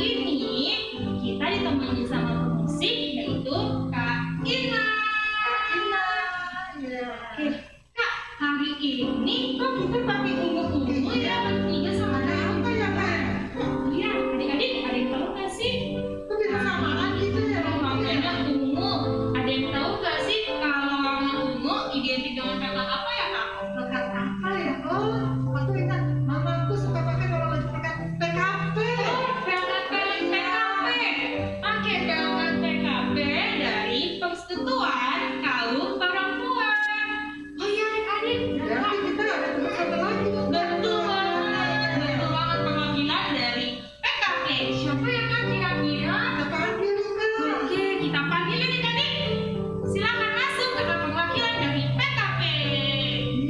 ini kita ditemani sama pemusik yaitu Kak Ina. Ya. Oke, Kak, hari ini kok kita pakai ungu-ungu ya bertiga sama Apa ya, Kak? Iya, adik-adik ada yang tahu nggak sih? Kok bisa samaan gitu ya? Warnanya ungu. Ada yang tahu nggak sih kalau warna ungu identik dengan kata apa ya, Kak? Lekat apa ya? Oh, aku ingat mamaku suka pakai kalau lagi pakai PKP. Berangkat PKP. Oke, berangkat PKP dari Persekutuan Kaum Perempuan. Oh iya, adik-adik. Berarti kita ada teman satu lagi. Betul banget perwakilan dari PKP. Siapa ya, Kak, kira-kira? Kita panggil juga. Oke, kita panggil adik-adik. Silakan masuk ke perwakilan dari PKP.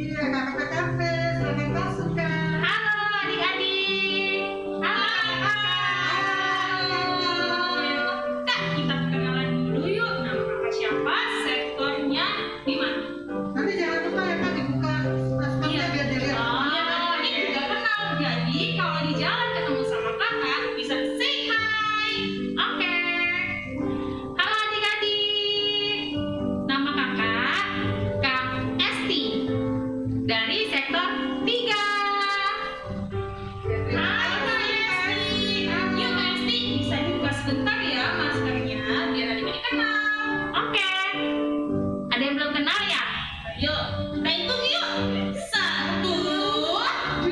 Iya, kakak PKP. Silakan masuk, Kak. Halo adik-adik. Halo kakak. Kak, kita perkenalan dulu yuk. Nama kakak siapa? Sektornya di mana? Nanti jangan lupa ya, Kak, dibuka paspornya biar dilihat. Oh, ini juga kenal. Jadi kalau di jalan ketemu sama kakak bisa say hi. Oke. Halo adik-adik. Nama kakak Kak Esti dari sektor 3. Hai Kak Esti. Yuk Kak Esti, bisa dibuka sebentar ya maskernya biar adik-adik kenal. Oke. Ada yang belum kenal ya? Yuk, kita hitung yuk. 1, 2,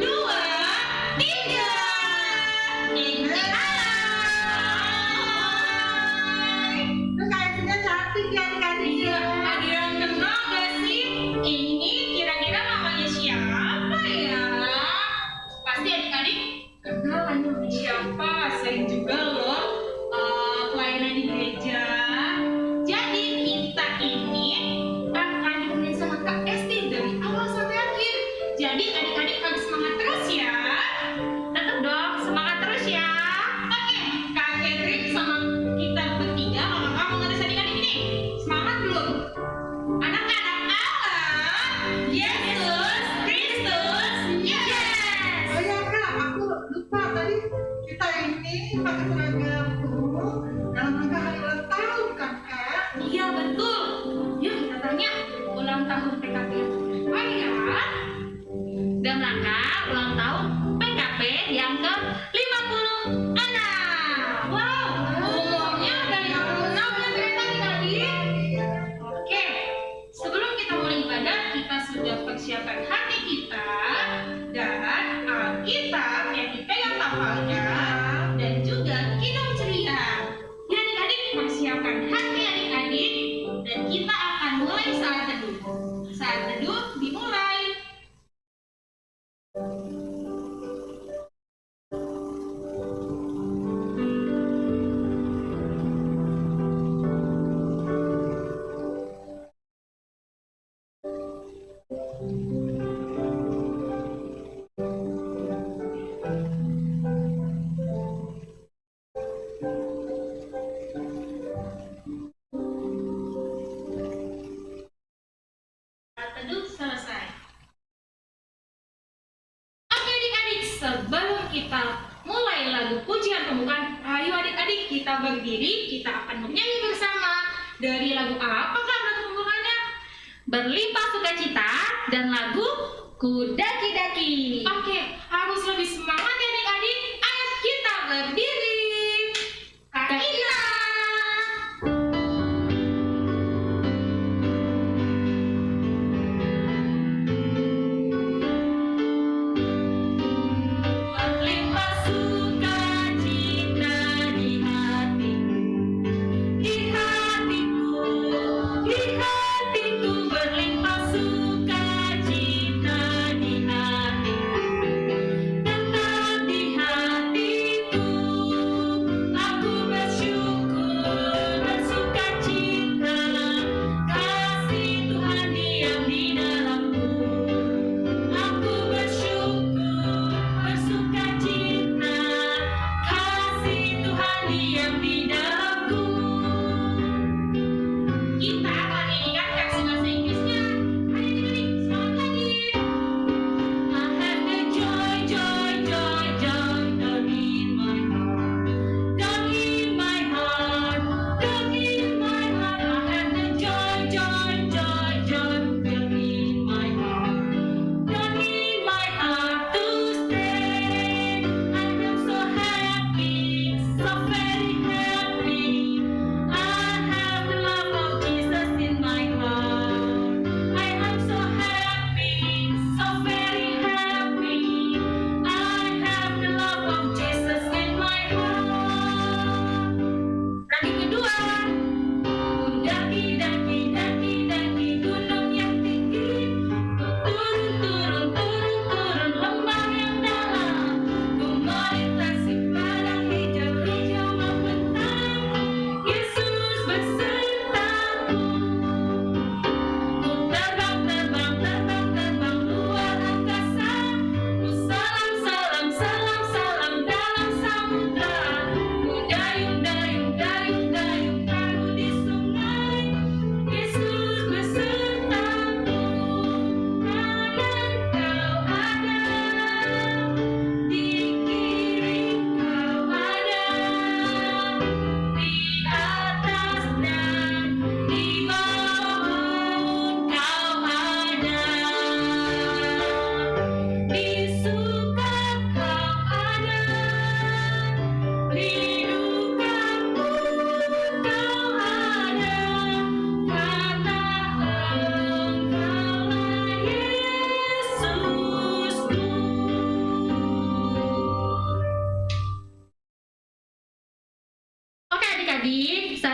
3. Hai. Itu kayaknya cantik ya, adik-adik. Iya, ada yang kenal gak sih? Ini kira-kira namanya siapa ya? Pasti adik-adik kenal kan namanya siapa? Sering juga loh pelayanan di gereja. Jadi kita ini akan ditemenin sama Kak Esti dari awal sampai akhir. Jadi adik-adik harus semangat terus ya. Tetap dong, semangat terus ya. Oke, Kak Catherine sama kita bertiga, mama kamu ngetes adik-adik ini. Semangat belum? Anak-anak Allah, Yesus Kristus, yes. Oh ya, Kak, aku lupa tadi kita ini pakai seragam ungu dalam rangka hari ulang tahun kan, Kak? Iya betul. Yuk kita tanya ulang tahun PKP apa ya? Dalam rangka ulang tahun PKP yang ke-56. Wow, umurnya dari 56 ya ternyata adik-adik. Oke, sebelum kita mulai ibadah, kita sudah persiapkan hati kita dan Alkitab yang dipegang tapalnya dan juga kidung ceria. Ya adik-adik, persiapkan hati adik-adik dan kita akan mulai saat teduh. Saat teduh dimulai. Saat teduh selesai. Oke adik-adik, sebelum kita mulai lagu pujian pembukaan, ayo adik-adik kita berdiri, kita akan menyanyi bersama. Dari lagu apa kan lagu pembukaannya? Berlimpah sukacita dan lagu Ku Daki-Daki. Oke, harus lebih semangat ya adik-adik. Ayo kita berdiri. Kak Ina. Berlimpah sukacita di hatiku berlimpah sukacita di hatiku.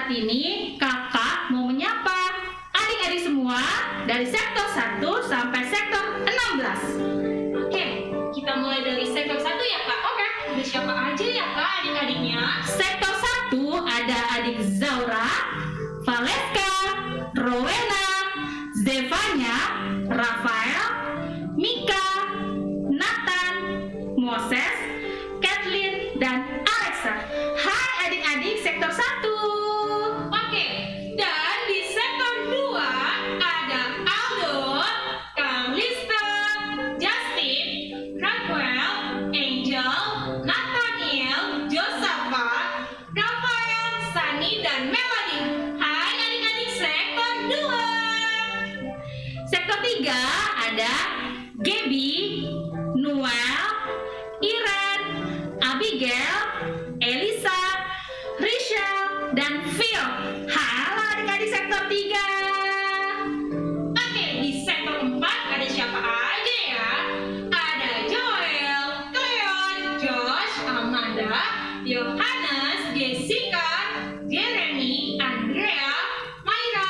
saat ini kakak mau menyapa adik-adik semua dari sektor 1 sampai sektor 16. Oke, kita mulai dari sektor 1 ya kak. Oke. Ada siapa aja ya kak adik-adiknya? Sektor 1 ada adik Zaura, Valeska, Rowena, Zevanya, Rafael, Mika, Nathan, Moses, Kathleen, dan Alexa. Hai adik-adik sektor 1. Oke, dan di sektor 2 ada Aldo, Kalista, Justin, Raquel, Angel, Nathaniel, Josaphat, Rafael, Sunny, dan Melody. Hai adik-adik sektor 2. Sektor 3 ada Gaby, Noel, Iren, Abigail, Elisa, Rachel, dan Phil. Halo adik-adik sektor 3. Oke, di sektor 4 ada siapa aja ya? Ada Joel, Cleon, Josh, Amanda, Yohanes, Jessica, Jeremy, Andrea, Myra,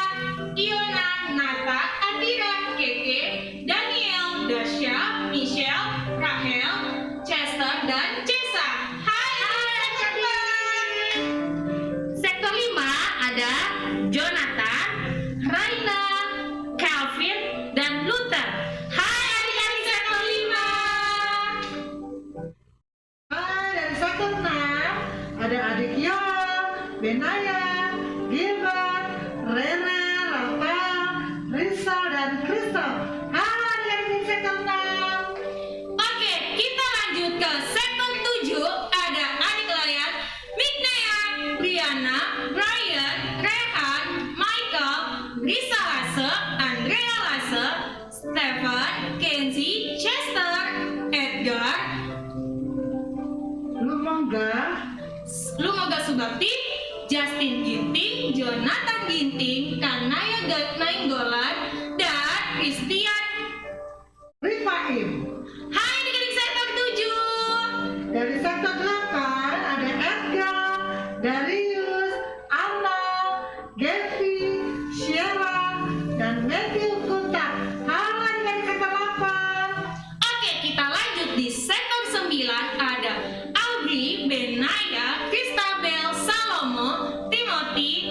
Iona, Nata, Atira, Keke, Daniel, Dasha, Michelle, Rahel, Chester, dan Cesa. Hai adik-adik. Sektor 5 ada Jonathan, Raina, Calvin, dan Luther. Hai adik-adik sektor 5. Dari sektor 6 ada adik Yoel, Benaya, Gilbert, Rene, Rafael, Risa, dan Crystal. Halo adik-adik sektor 6. Oke, kita lanjut ke sektor 7. Ada adik layan Mignea, Brianna, Brian, Rehan, Michael, Risa Lase, Andrea Lase, Stephen, Kenzie, Chester, Edgar, Lumoga Subakti, Justin Ginting, Jonathan Ginting, Kanaya Nainggolan, dan Christian. Rifaim. Hai adik-adik sektor 7. Dari sektor 8 ada Edgar, Darius, Anna, Gevi, Sheila, dan Matthew Kunta. Halo adik-adik sektor 8. Oke, kita lanjut di sektor 9 ada Audrey, Benaya, Christabel, Salomo, Timothy,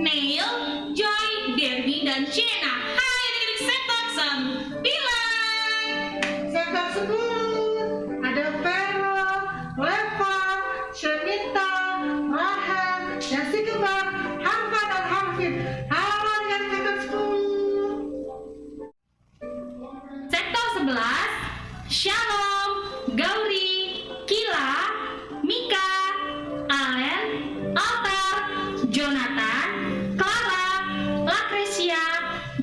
Neil, Joy, Derby, dan Shena. Hai adik-adik sektor 9. Sektor 10 ada Vero, Leva, Shemita, Rahel, dan Sikebar, Hamka, dan Hamfin. Halo adik-adik sektor 10. Sektor 11 Shalom, Gauri, Kila, Mika, Allen, Altar, Jonathan, Clara, Lucretia,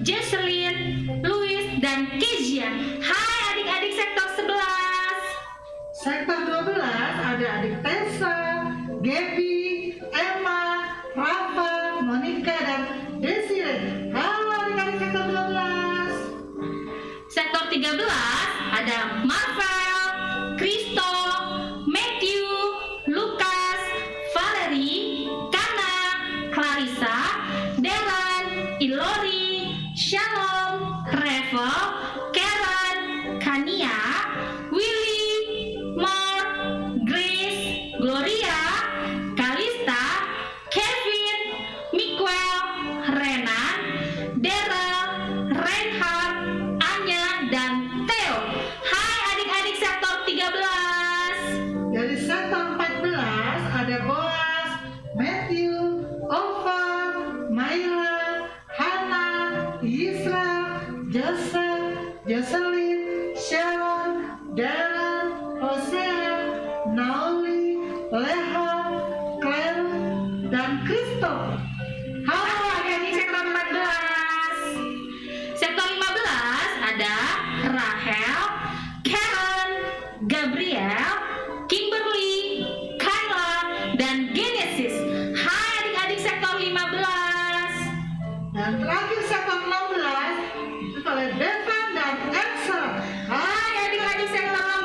Jesselyn, Louis, dan Kezia. Hai adik-adik sektor 11. Sektor 12 ada adik Tessa, Gaby, Emma, Rafa, Monica, dan Desiree. Halo adik-adik sektor 12. Sektor 13 ada Marvel, Kristo, Matthew, Lukas, Valerie, Kana, Clarissa, Darren, Ilori, Shalom, Revel, Karen, Kania, Willy, Mark, Grace, Gloria, Kalista, Kevin, Miguel, Renan, Daryl, Reinhard, Anya, dan Theo. Hai adik-adik sektor 13. Dari sektor 14 ada Boaz, Matthew, Ova, Myra, Hannah, Yisra, Joseph, Jocelyn, Sharon, Darren, Hosea, Naomi, Leha, Claire, dan Kristo. Halo adik-adik sektor 14. Sektor 15 ada Rahel, Karen, Gabriel, Kimberly, Kayla, dan Genesis. Hai adik-adik sektor 15. Dan terakhir sektor 16 itu oleh Devan dan Elsa. Hai adik-adik sektor 16.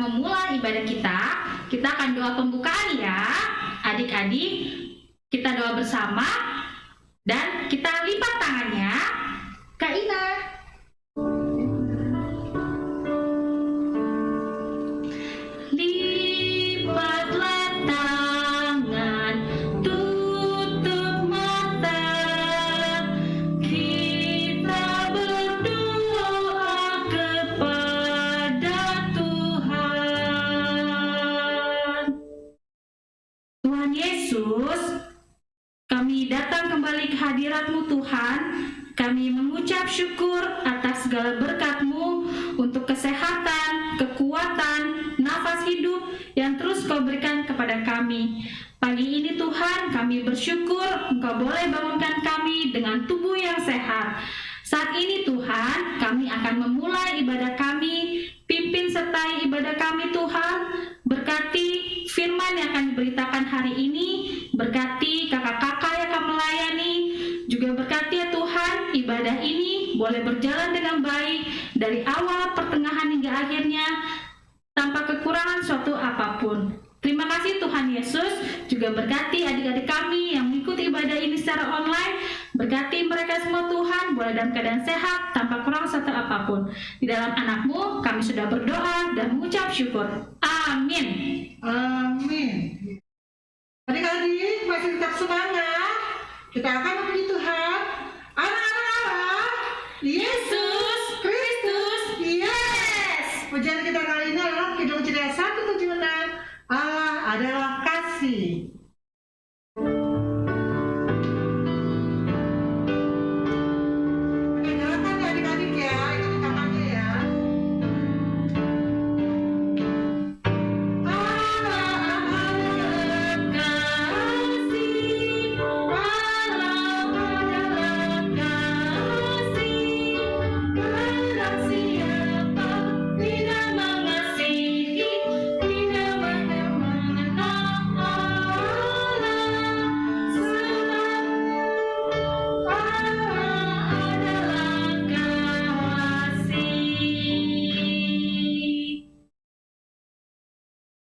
memulai ibadah kita akan doa pembukaan ya. Adik-adik, kita doa bersama dan kita lipat tangannya. Kak Ina. Lipatlah tangan, tutup mata, kita berdoa kepada Tuhan. Tuhan Yesus, kami datang kembali ke hadirat-Mu Tuhan. Kami mengucap syukur atas segala berkat-Mu untuk kesehatan, kekuatan, nafas hidup yang terus Kau berikan kepada kami. Pagi ini Tuhan, kami bersyukur Engkau boleh bangunkan kami dengan tubuh yang sehat. Saat ini Tuhan, kami akan memulai ibadah kami. Pimpin sertai ibadah kami Tuhan. Berkati firman yang akan diberitakan hari ini. Berkati kakak-kakak yang akan melayani. Juga berkati ya Tuhan, ibadah ini boleh berjalan dengan baik dari awal, pertengahan hingga akhirnya tanpa kekurangan suatu apapun. Terima kasih Tuhan Yesus. Juga berkati adik-adik kami yang mengikuti ibadah ini secara online. Berkati mereka semua Tuhan, boleh dalam keadaan sehat tanpa kurang satu apapun. Di dalam anak-Mu kami sudah berdoa dan mengucap syukur. Amin. Amin. Adik-adik masih tetap semangat. Kita akan memuji Tuhan. Anak-anak Allah, Yesus Kristus, yes. Pujian kita kali ini adalah Kidung Ceria 176. Allah adalah kasih. Oke, nyalakan ya adik-adik ya, ikuti kakaknya ya.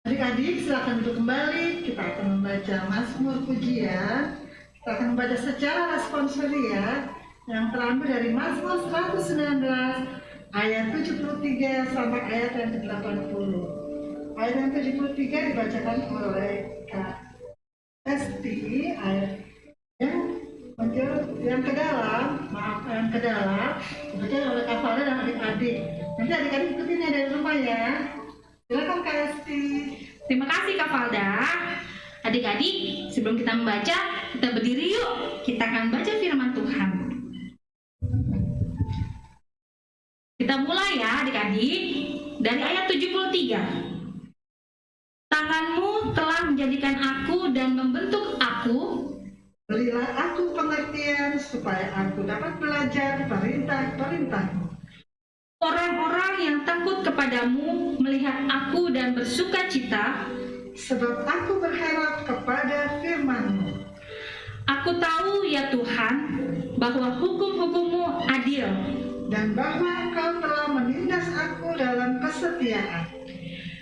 Adik-adik silakan duduk kembali. Kita akan membaca Mazmur Pujian. Kita akan membaca secara responsorial yang terambil dari Mazmur 119 ayat 73 sampai ayat yang ke-80. Ayat yang 73 dibacakan oleh Kak Esti, ayat yang ke dalam dibacakan oleh Kak Falda dan adik-adik. Nanti adik-adik ikutin ya dari rumah ya. Silakan Kak Esti. Terima kasih Kak Falda. Adik-adik, sebelum kita membaca, kita berdiri yuk. Kita akan baca firman Tuhan. Kita mulai ya adik-adik. Dari ayat 73. Tangan-Mu telah menjadikan aku dan membentuk aku. Berilah aku pengertian supaya aku dapat belajar perintah-perintah-Mu. Orang-orang yang takut kepadamu melihat aku dan bersuka cita, sebab aku berharap kepada firman-Mu. Aku tahu ya Tuhan bahwa hukum-hukum-Mu adil, dan bahwa Engkau telah menindas aku dalam kesetiaan.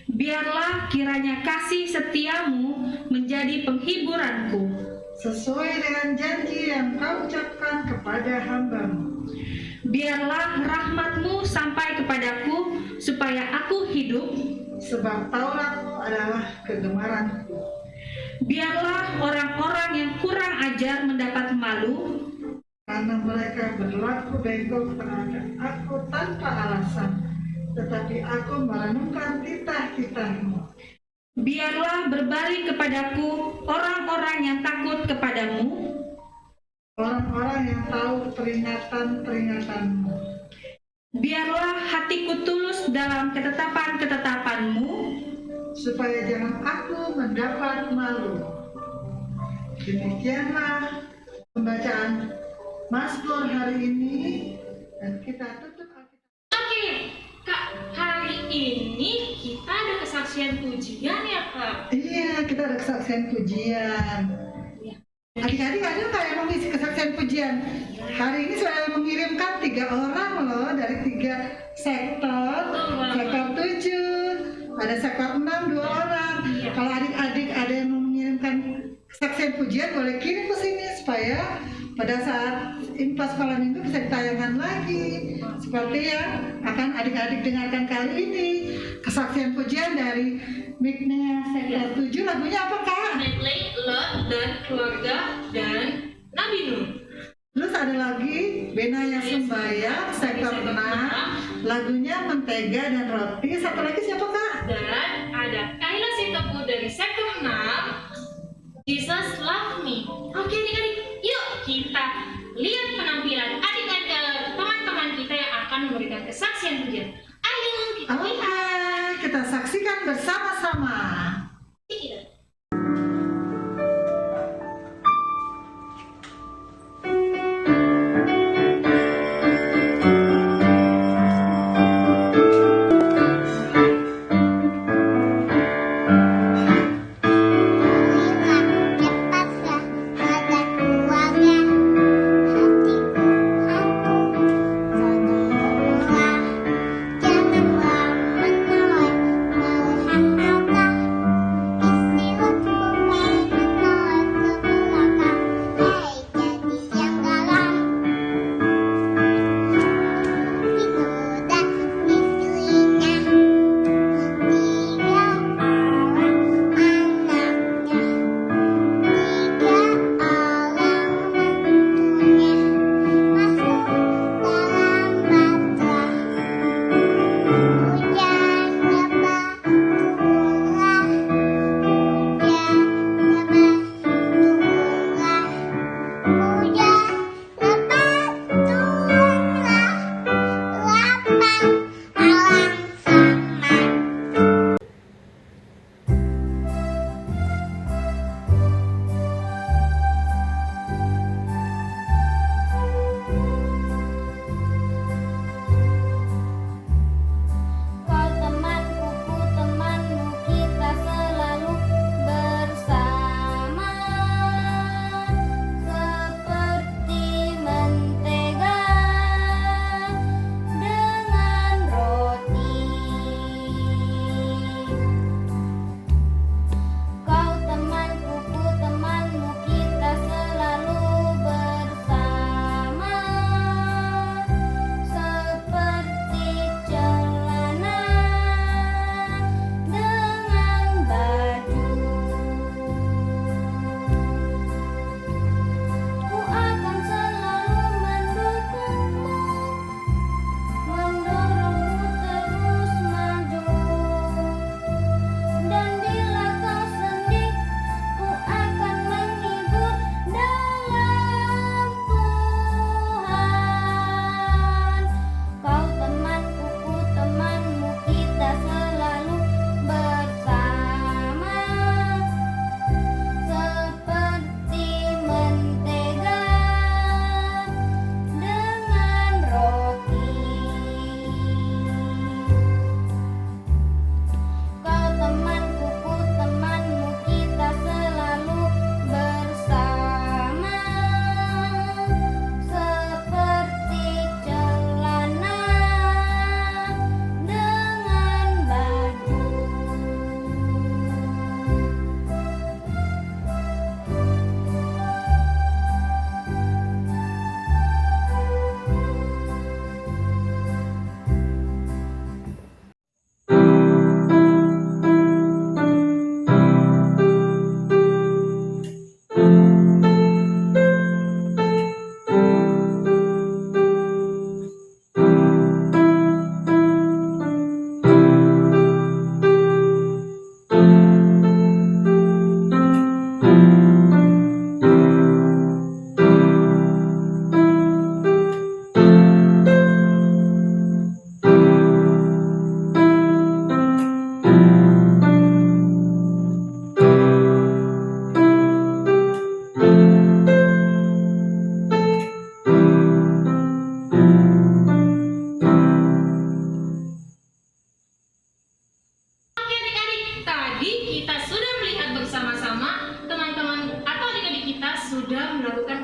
Biarlah kiranya kasih setiamu menjadi penghiburanku, sesuai dengan janji yang Kau ucapkan kepada hamba-Mu. Biarlah rahmat-Mu sampai kepadaku supaya aku hidup, sebab Taurat-Mu adalah kegemaranku. Biarlah orang-orang yang kurang ajar mendapat malu, karena mereka berlaku bego terhadap aku tanpa alasan, tetapi aku merenungkan titah-titah-Mu. Biarlah berbaring kepadaku orang-orang yang takut kepadamu, orang-orang yang tahu peringatan-peringatan-Mu. Biarlah hatiku tulus dalam ketetapan-ketetapan-Mu, supaya jangan aku mendapat malu. Demikianlah pembacaan Mazmur hari ini, dan kita tutup Alkitab. Oke, Kak, hari ini kita ada kesaksian pujian ya, Kak? Iya, kita ada kesaksian pujian. Adik-adik ada nggak yang mengisi kesaksian pujian? Hari ini sudah mengirimkan 3 orang loh dari 3 sektor. Sektor 7, Ada sektor 6 2 orang. Iya. Kalau adik-adik ada yang mau mengirimkan kesaksian pujian boleh kirim ke sini supaya pada saat info sekolah minggu bisa ditayangkan lagi. Seperti yang akan adik-adik dengarkan kali ini. Kesaksian pujian dari Miknya sektor 7, lagunya apa Kak? Medley, Lot, dan keluarga, dan Nabi Nuh. Terus ada lagi Benaya Sembayang sektor 6, lagunya Mentega dan Roti. Satu lagi siapa Kak? Dan ada Kaila Sitopu dari sektor 6, Jesus Love Me. Oke adik-adik, yuk kita lihat penampilan adik-adik teman-teman kita yang akan memberikan kesaksian pujian. Ayo kita Oke, lihat. kita saksikan bersama-sama. Iya.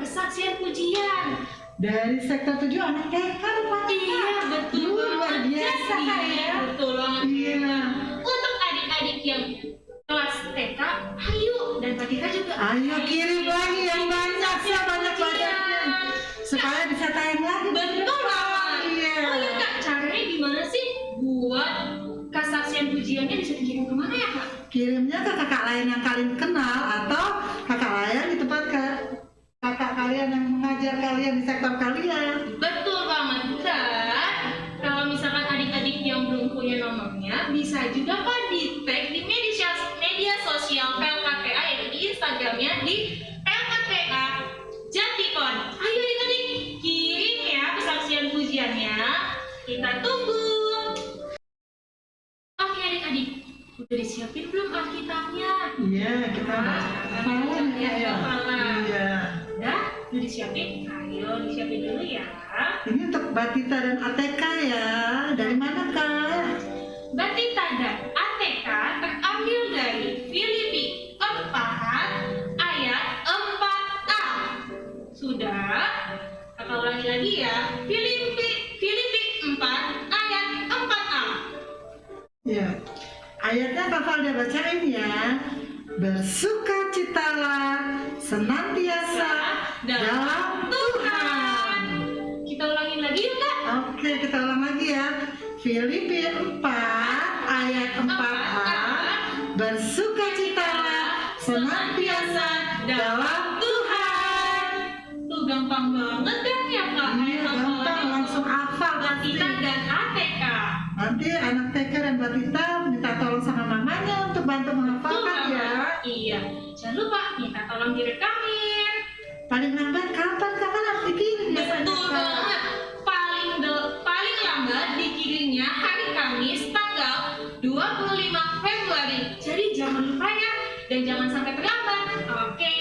kesaksian pujian. Dari sektor 7 anak TK rupanya. Iya, betul Luar banget. biasa Jadi, Kak ya. betul banget. Iya. Untuk yang kelas TK, ayo, dan Pak Dika juga. Ayo kirim lagi yang banyak, sebanyak-banyaknya, supaya bisa tayang lagi. Betul banget. Iya. Oh iya Kak, caranya gimana sih buat kesaksian pujiannya bisa dikirim kemana ya Kak? Kirimnya ke kakak lain yang kalian kenal atau kakak lain di tempat kakak kalian yang mengajar kalian di sektor kalian. Betul banget. Dan kalau misalkan adik-adik yang belum punya nomornya, bisa juga Pak di tag di media sosial PLKTA, yaitu di Instagramnya di PLKTA Jatikon. Ayo adik-adik, kirim ya kesaksian pujiannya. Kita tunggu. Oke adik-adik, udah disiapin belum Alkitabnya? Iya, kita Nah, hafalan ya. hafalan. Iya. Udah disiapin? Ayo disiapin dulu ya. Ini untuk Batita dan ATK ya. Dari mana Kak? Batita dan ATK terambil dari Filipi 4 ayat 4a. Sudah? Kakak ulangi lagi ya. Filipi 4 ayat 4a. Iya. Ayatnya Kakak udah bacain ya. Bersukacitalah senantiasa dalam Tuhan. Kita ulangin lagi yuk Kak. Oke, kita ulang lagi ya. Filipi 4 ayat 4a. Bersukacitalah senantiasa dalam Tuhan. Tuh gampang banget kan ya Kak? Iya, gampang, langsung hafal Batita pasti. dan ATK. Nanti anak TK dan Batita minta tolong sama mamanya untuk bantu menghafalkan ya. Iya. Jangan lupa minta tolong direkamin. Paling lambat kapan harus dikirim biasanya, Betul Kak? banget. Paling lambat dikirimnya hari Kamis tanggal 25 Februari. Jadi jangan lupa ya, dan jangan sampai terlambat. Oke.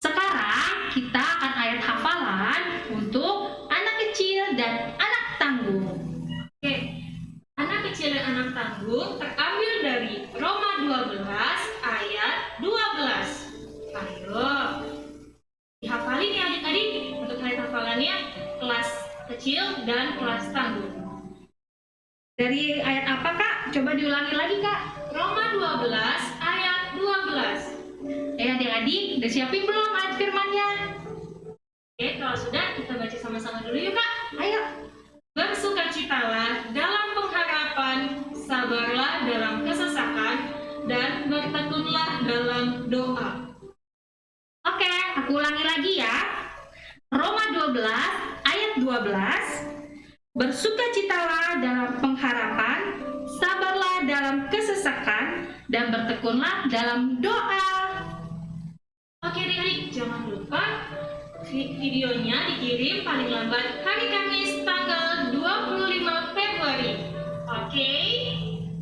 Sekarang kita akan ayat hafalan untuk anak kecil dan anak tanggung. Oke. Anak kecil dan anak tanggung terambil dari Roma 12 ayat 12. Ayo. Dihafalin ya adik-adik untuk ayat hafalannya kelas kecil dan kelas tanggung. Dari ayat apa Kak? Coba diulangi lagi Kak. Roma 12 ayat 12. Adik-adik, udah siapin belum ayat firmannya? Oke, kalau sudah kita baca sama-sama dulu yuk Kak. Ayo. Bersukacitalah dalam pengharapan, sabarlah dalam kesesakan, dan bertekunlah dalam doa. Oke, aku ulangi lagi ya. Roma 12 ayat 12. Bersukacitalah dalam pengharapan, sabarlah dalam kesesakan, dan bertekunlah dalam doa. Oke adik-adik, jangan lupa videonya dikirim paling lambat hari Kamis tanggal 25 Februari. Oke?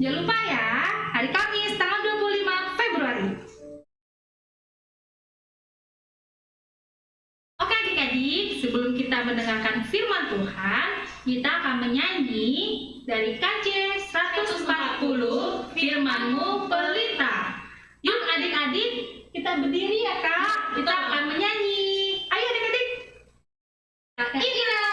Jangan lupa ya, hari Kamis tanggal 25 Februari. Oke adik-adik, sebelum kita mendengarkan firman Tuhan, kita akan menyanyi dari KJ 140 Firman-Mu Pelita. Yuk adik-adik, kita berdiri ya Kak. Kita akan menyanyi. Ayo adik-adik. Inilah.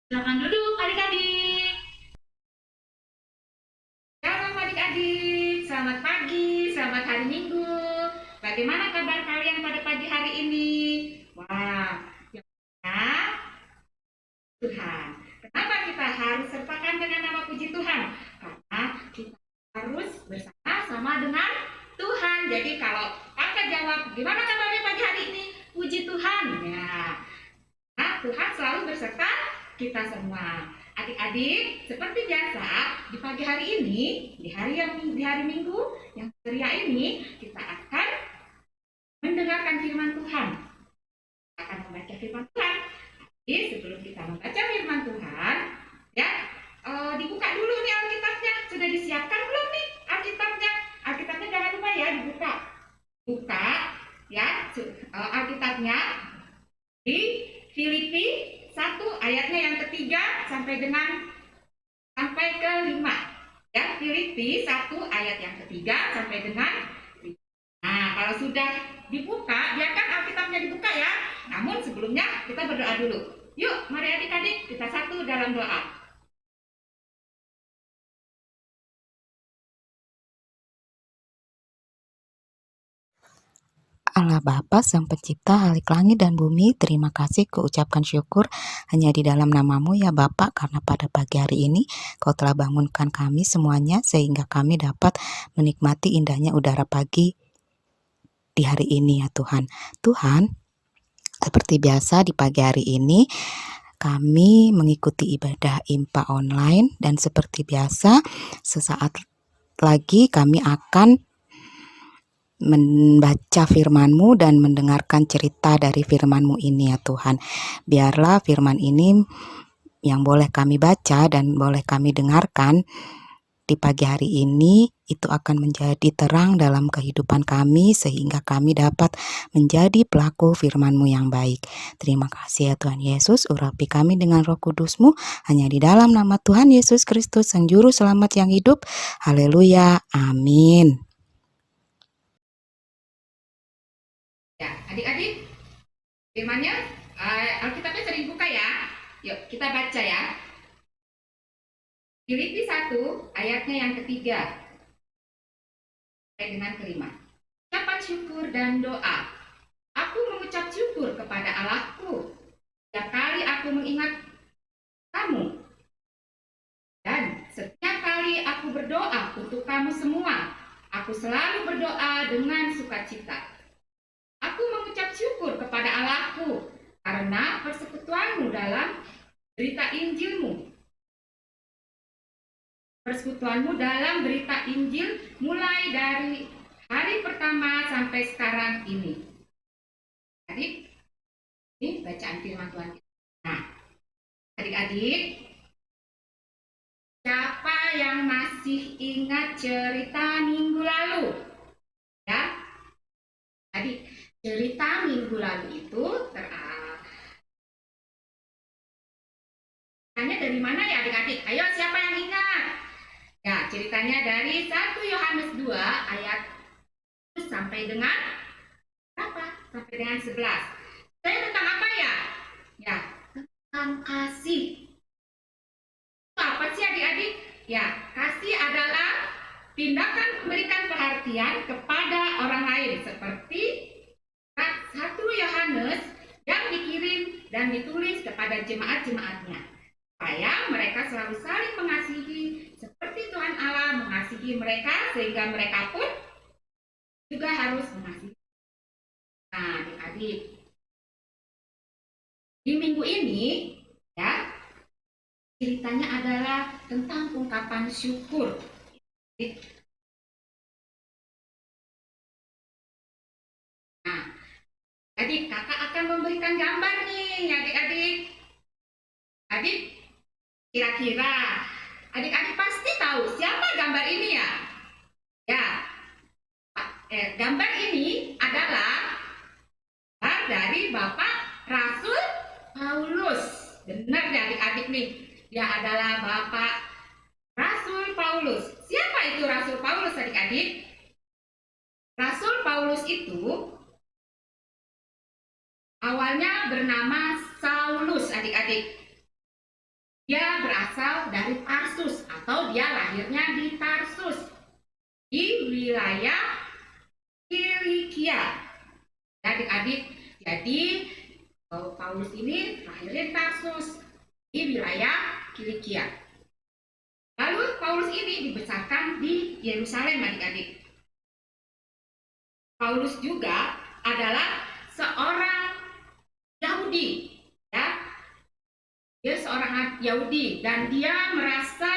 Silakan duduk adik-adik. Selamat adik-adik, selamat pagi, selamat hari Minggu. Bagaimana kabar kalian pada pagi hari ini? Wah, ya Tuhan. Kenapa kita harus sertakan dengan nama puji Tuhan? Karena kita harus bersama-sama dengan Bagaimana kabarnya pagi hari ini? Puji Tuhan. Ya. Nah, Tuhan selalu berserta kita semua. Adik-adik, seperti biasa, di pagi hari ini, di hari Minggu yang ceria ini, kita akan mendengarkan firman Tuhan. Kita akan membaca firman Tuhan. Jadi, sebelum kita membaca firman Tuhan, ya, dibuka dulu nih Alkitabnya. Sudah disiapkan belum nih Alkitabnya? Alkitabnya jangan lupa ya dibuka. Buka ya Alkitabnya di Filipi 1 ayatnya yang ketiga sampai ke-5. Ya, Filipi 1 ayat yang ketiga sampai dengan 5. Nah, kalau sudah dibuka, biarkan Alkitabnya dibuka ya. Namun sebelumnya kita berdoa dulu. Yuk, mari adik-adik kita satu dalam doa. Allah Bapa Sang Pencipta Halik Langit dan Bumi, terima kasih kuucapkan syukur hanya di dalam namamu ya Bapa, karena pada pagi hari ini Kau telah bangunkan kami semuanya sehingga kami dapat menikmati indahnya udara pagi di hari ini ya Tuhan. Tuhan, seperti biasa di pagi hari ini kami mengikuti ibadah IMPA online, dan seperti biasa sesaat lagi kami akan membaca firman-Mu dan mendengarkan cerita dari firman-Mu ini ya Tuhan. Biarlah firman ini yang boleh kami baca dan boleh kami dengarkan di pagi hari ini itu akan menjadi terang dalam kehidupan kami sehingga kami dapat menjadi pelaku firman-Mu yang baik. Terima kasih ya Tuhan Yesus, urapi kami dengan Roh Kudus-Mu hanya di dalam nama Tuhan Yesus Kristus Sang Juru Selamat yang hidup. Haleluya, amin. Ya, adik-adik, firmannya Alkitabnya sering buka ya. Yuk, kita baca ya. Filipi 1 ayatnya yang ketiga sampai dengan ke-5. Ucapan syukur dan doa. Aku mengucap syukur kepada Allahku setiap kali aku mengingat kamu. Dan setiap kali aku berdoa untuk kamu semua, aku selalu berdoa dengan sukacita. Aku mengucap syukur kepada Allahku karena persekutuanmu dalam berita Injilmu. Persekutuanmu dalam berita Injil mulai dari hari pertama sampai sekarang ini. Adik, ini bacaan firman Tuhan. Nah, adik-adik, siapa yang masih ingat cerita minggu lalu? Ya, adik, cerita minggu lalu itu ceritanya dari mana ya adik-adik? Ayo, siapa yang ingat? Ya, ceritanya dari 1 Yohanes 2 ayat sampai dengan berapa? Sampai dengan 11. Saya tentang apa ya? Ya, tentang kasih. Apa sih adik-adik? Ya, kasih adalah tindakan memberikan perhatian kepada orang lain seperti 1 Yohanes yang dikirim dan ditulis kepada jemaat-jemaatnya, supaya mereka selalu saling mengasihi seperti Tuhan Allah mengasihi mereka, sehingga mereka pun juga harus mengasihi. Nah, adik-adik, di minggu ini ya ceritanya adalah tentang ungkapan syukur. Nah, adik, kakak akan memberikan gambar nih adik-adik. Adik, kira-kira adik-adik pasti tahu siapa gambar ini ya? Ya, gambar ini adalah dari Bapak Rasul Paulus. Benar ya adik-adik nih, dia adalah Bapak Rasul Paulus. Siapa itu Rasul Paulus adik-adik? Rasul Paulus itu awalnya bernama Saulus adik-adik. Dia berasal dari Tarsus atau dia lahirnya di Tarsus di wilayah Kilikia. Adik-adik, jadi Paulus ini lahirnya di Tarsus di wilayah Kilikia. Lalu Paulus ini dibesarkan di Yerusalem adik-adik. Paulus juga adalah seorang Yahudi, ya. Dia seorang Yahudi dan dia merasa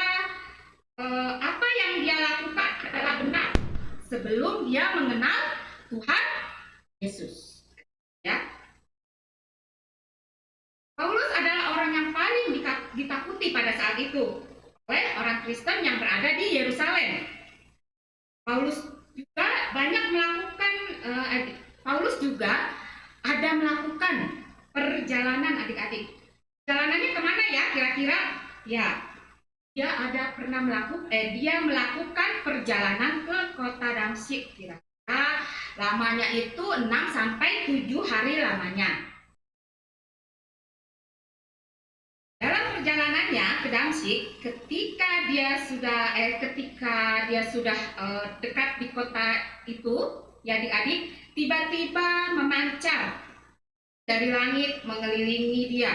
apa yang dia lakukan adalah benar sebelum dia mengenal Tuhan Yesus. Ya. Paulus adalah orang yang paling ditakuti pada saat itu oleh orang Kristen yang berada di Yerusalem. Paulus juga banyak melakukan Paulus juga ada melakukan perjalanan adik-adik. Perjalanannya kemana ya kira-kira? Ya, dia melakukan perjalanan ke kota Damsyik kira-kira lamanya itu 6 sampai 7 hari lamanya. Dalam perjalanannya ke Damsyik, ketika dia sudah dekat di kota itu, ya adik-adik, tiba-tiba memancar dari langit mengelilingi dia.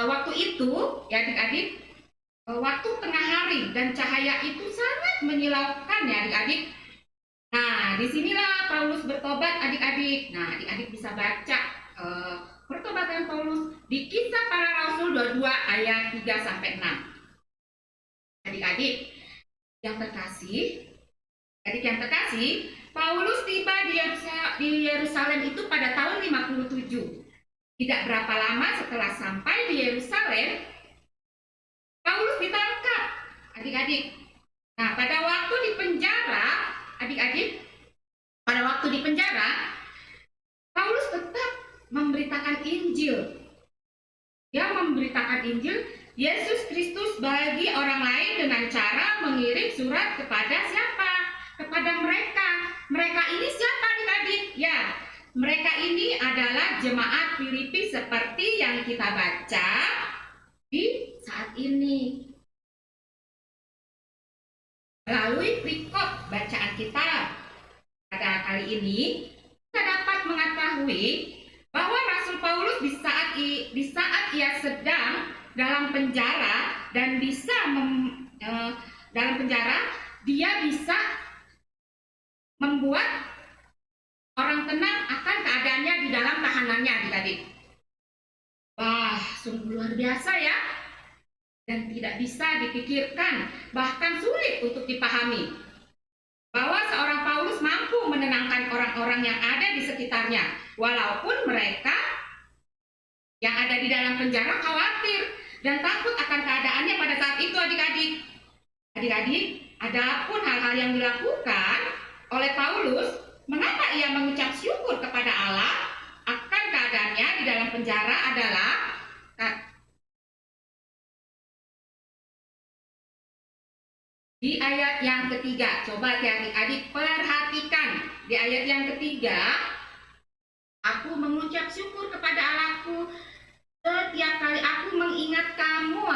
Waktu itu, ya adik-adik, waktu tengah hari dan cahaya itu sangat menyilaukan ya adik-adik. Nah, disinilah Paulus bertobat adik-adik. Nah, adik-adik bisa baca pertobatan Paulus di Kisah Para Rasul 22 ayat 3 sampai 6. Adik-adik yang terkasih, Paulus tiba di Yerusalem itu pada tahun 57. Tidak berapa lama setelah sampai di Yerusalem, Paulus ditangkap, adik-adik. Nah, pada waktu di penjara, adik-adik, Paulus tetap memberitakan Injil. Dia memberitakan Injil Yesus Kristus bagi orang lain dengan cara mengirim surat kepada siapa? Kepada mereka. Mereka ini siapa adik-adik? Ya, mereka ini adalah jemaat Filipi seperti yang kita baca di saat ini. Melalui perikop bacaan kita pada kali ini, kita dapat mengetahui bahwa Rasul Paulus di saat ia sedang dalam penjara dan dia bisa membuat orang tenang akan keadaannya di dalam tahanannya adik-adik. Wah, sungguh luar biasa ya. Dan tidak bisa dipikirkan, bahkan sulit untuk dipahami, bahwa seorang Paulus mampu menenangkan orang-orang yang ada di sekitarnya, walaupun mereka yang ada di dalam penjara khawatir dan takut akan keadaannya pada saat itu adik-adik. Adik-adik, adapun hal-hal yang dilakukan oleh Paulus, mengapa ia mengucap syukur kepada Allah akan keadaannya di dalam penjara adalah di ayat yang ketiga. Coba adik-adik perhatikan di ayat yang ketiga. Aku mengucap syukur kepada Allahku setiap kali aku mengingat kamu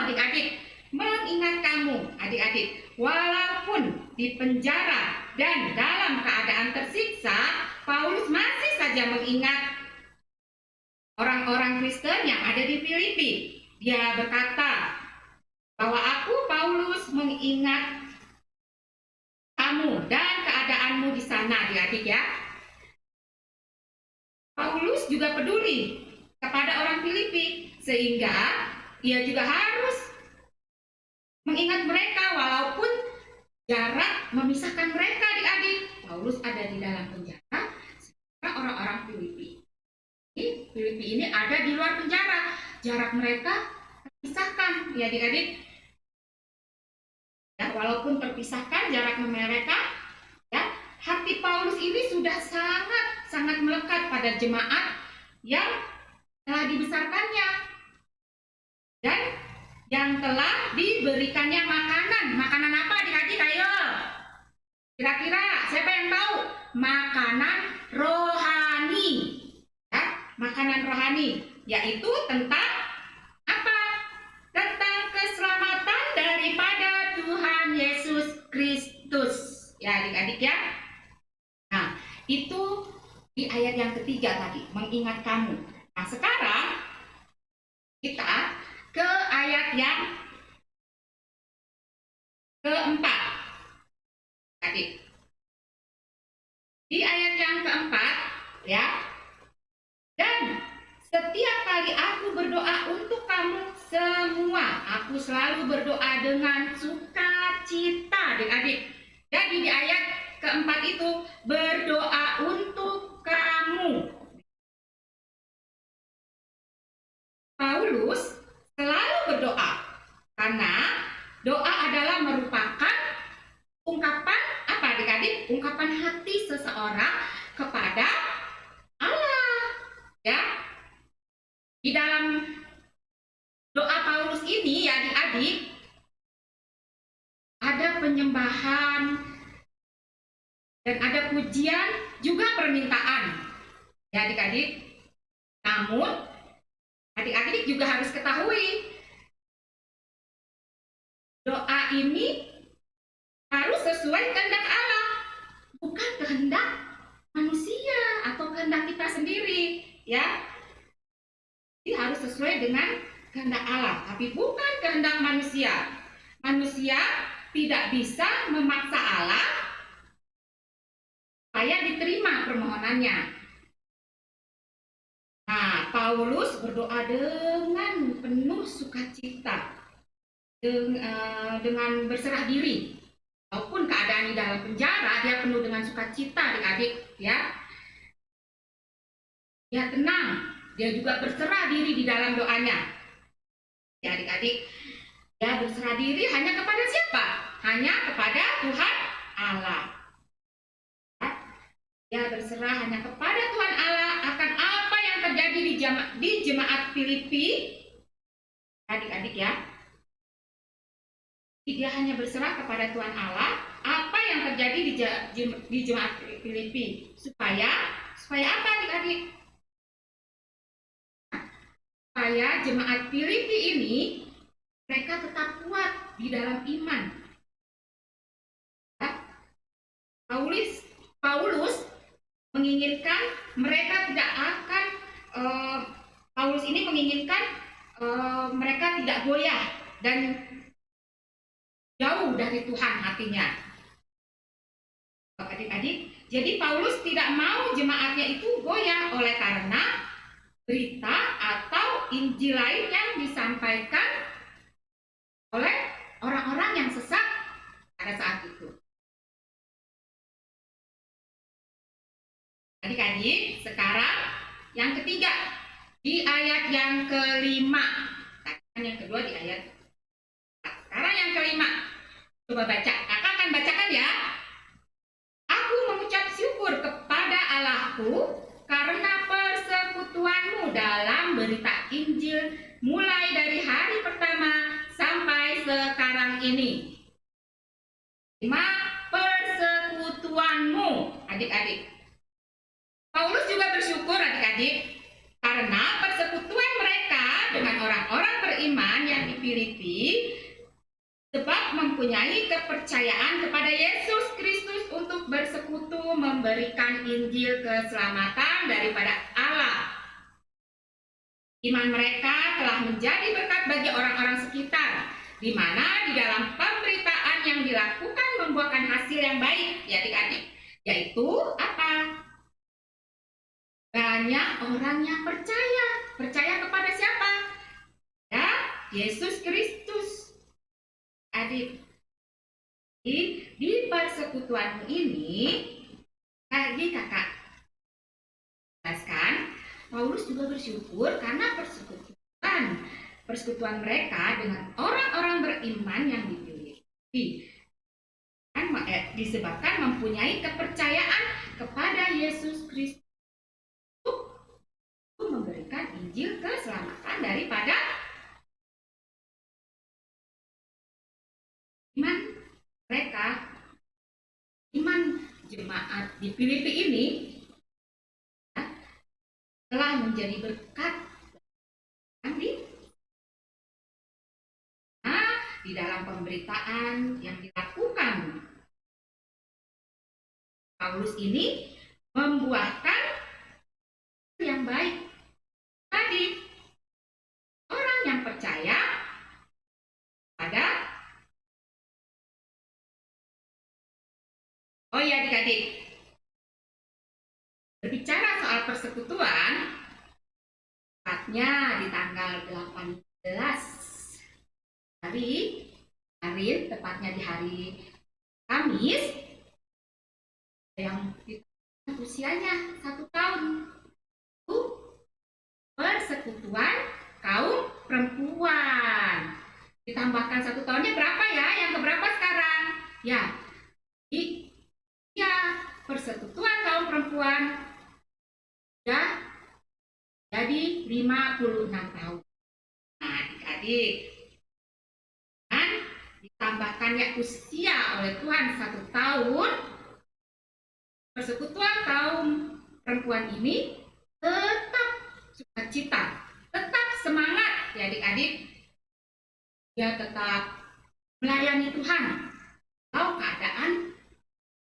adik-adik. Walaupun di penjara dan dalam keadaan tersiksa, Paulus masih saja mengingat orang-orang Kristen yang ada di Filipi. Dia berkata bahwa aku Paulus mengingat kamu dan keadaanmu di sana adik-adik ya. Paulus juga peduli kepada orang Filipi sehingga ia juga harus mengingat mereka walaupun jarak memisahkan mereka adik-adik. Paulus ada di dalam penjara sementara orang-orang Filipi ini ada di luar penjara. Jarak mereka terpisahkan ya adik-adik. Ya, walaupun terpisahkan jarak mereka, ya, hati Paulus ini sudah sangat melekat pada jemaat yang telah dibesarkannya dan yang telah diberikannya makanan. Makanan apa adik-adik? Ayo, kira-kira siapa yang tahu? Makanan rohani, ya, makanan rohani, yaitu tentang apa? Tentang keselamatan daripada Tuhan Yesus Kristus, ya adik-adik ya. Nah, itu di ayat yang ketiga tadi, mengingat kamu. Nah, sekarang kita ke ayat yang keempat. Adik. Di ayat keempat, ya. Dan setiap kali aku berdoa untuk kamu semua, aku selalu berdoa dengan sukacita, adik-adik. Jadi di ayat keempat itu berdoa untuk kamu. Paulus selalu berdoa karena doa adalah merupakan ungkapan apa adik-adik? Ungkapan hati seseorang kepada Allah, ya. Di dalam doa Paulus ini ya adik-adik, ada penyembahan dan ada pujian juga permintaan, ya adik-adik. Namun adik-adik juga harus ketahui doa ini harus sesuai kehendak Allah, bukan kehendak manusia atau kehendak kita sendiri, ya. Jadi harus sesuai dengan kehendak Allah, tapi bukan kehendak manusia. Manusia tidak bisa memaksa Allah supaya diterima permohonannya. Nah, Paulus berdoa dengan penuh sukacita, dengan berserah diri. Walaupun keadaan di dalam penjara, dia penuh dengan sukacita, adik-adik, ya. Dia tenang, dia juga berserah diri di dalam doanya. Ya adik-adik, dia berserah diri hanya kepada siapa? Hanya kepada Tuhan Allah. Dia berserah hanya kepada Tuhan Allah akan apa yang terjadi di jemaat Filipi, adik-adik ya. Dia hanya berserah kepada Tuhan Allah apa yang terjadi di jemaat Filipi, supaya apa adik-adik? Supaya jemaat Filipi ini mereka tetap kuat di dalam iman. Paulus menginginkan mereka tidak akan Paulus ini menginginkan mereka tidak goyah dan jauh dari Tuhan hatinya. Adik-adik, jadi Paulus tidak mau jemaatnya itu goyah oleh karena berita atau Injil lain yang disampaikan oleh orang-orang yang sesat pada saat itu. Adik-adik, sekarang yang ketiga di ayat yang kelima. Yang kedua di ayat. Sekarang yang kelima. Coba baca. Kakak akan bacakan ya. Aku mengucap syukur kepada Allahku karena persekutuanmu dalam berita Injil mulai dari hari pertama sampai sekarang ini. 5. Persekutuanmu, adik-adik. Paulus juga bersyukur adik-adik karena persekutuan mereka dengan orang-orang beriman yang di Filipi sebab mempunyai kepercayaan kepada Yesus Kristus untuk bersekutu memberikan Injil keselamatan daripada Allah. Iman mereka telah menjadi berkat bagi orang-orang sekitar, di mana di dalam pemberitaan yang dilakukan membuahkan hasil yang baik, ya adik-adik. Yaitu apa? Banyak orang yang percaya. Percaya kepada siapa? Ya, Yesus Kristus. Adik, di persekutuan ini, tadi kakak jelaskan, Paulus juga bersyukur karena persekutuan mereka dengan orang-orang beriman yang dipilih. Disebabkan mempunyai kepercayaan kepada Yesus Kristus untuk memberikan Injil keselamatan daripada iman mereka. Iman jemaat di Filipi ini telah menjadi berkat di dalam pemberitaan yang dilakukan. Paulus ini membuahkan yang baik. Tadi orang yang percaya pada adik-adik, Berbicara soal persekutuan, tepatnya di tanggal 18 hari kemarin, tepatnya di hari Kamis, yang usianya 1 tahun, itu persekutuan kaum perempuan. Ditambahkan 1 tahunnya berapa ya? Yang keberapa sekarang? Ya, persekutuan kaum perempuan ya jadi 56 tahun. Nah, adik-adik, dan ditambahkannya usia oleh Tuhan 1 tahun, persekutuan kaum perempuan ini tetap sukacita, tetap semangat ya adik-adik. Dia tetap melayani Tuhan. Kalau keadaan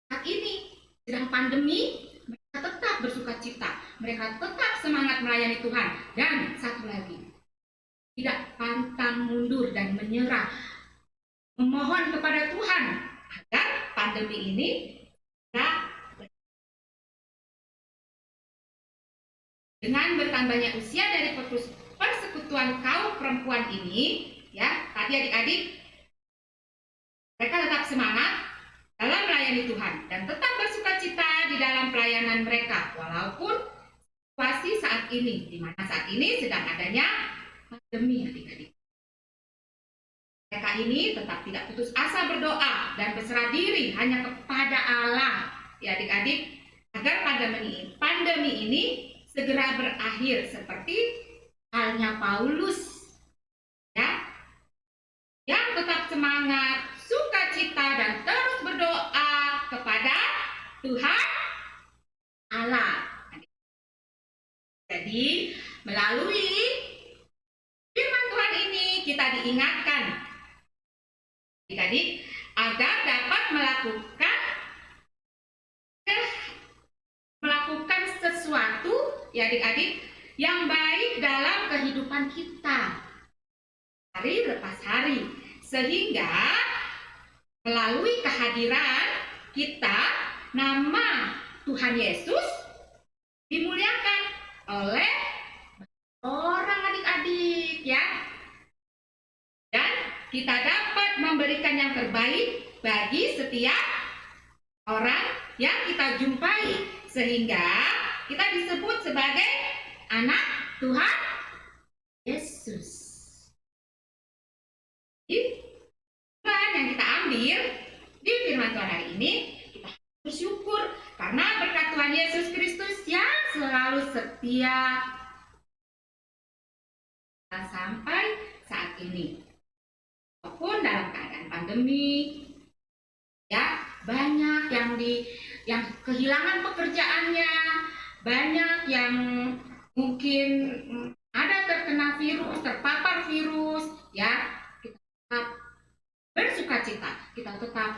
saat ini sedang pandemi, mereka tetap bersukacita, mereka tetap semangat melayani Tuhan. Dan satu lagi, tidak pantang mundur dan menyerah, memohon kepada Tuhan agar pandemi ini dengan bertambahnya usia dari persekutuan kaum perempuan ini, ya tadi adik-adik, mereka tetap semangat dalam melayani Tuhan dan tetap bersukacita di dalam pelayanan mereka walaupun situasi saat ini, di mana saat ini sedang adanya pandemi adik-adik. Mereka ini tetap tidak putus asa berdoa dan berserah diri hanya kepada Allah ya adik-adik, agar pandemi ini segera berakhir seperti halnya Paulus ya, yang tetap semangat, sukacita dan terus berdoa kepada Tuhan Allah. Jadi melalui firman Tuhan ini kita diingatkan adik-adik agar dapat melakukan sesuatu ya adik-adik yang baik dalam kehidupan kita hari lepas hari, sehingga melalui kehadiran kita nama Tuhan Yesus dimuliakan oleh orang adik-adik ya, dan kita dapat memberikan yang terbaik bagi setiap orang yang kita jumpai, sehingga kita disebut sebagai anak Tuhan Yesus. Tuhan yang kita ambil di firman Tuhan hari ini, kita bersyukur karena berkat Tuhan Yesus Kristus yang selalu setia sampai saat ini. Walaupun dalam keadaan pandemi, ya banyak yang kehilangan pekerjaannya, banyak yang mungkin ada terkena virus, terpapar virus, ya kita tetap bersukacita, kita tetap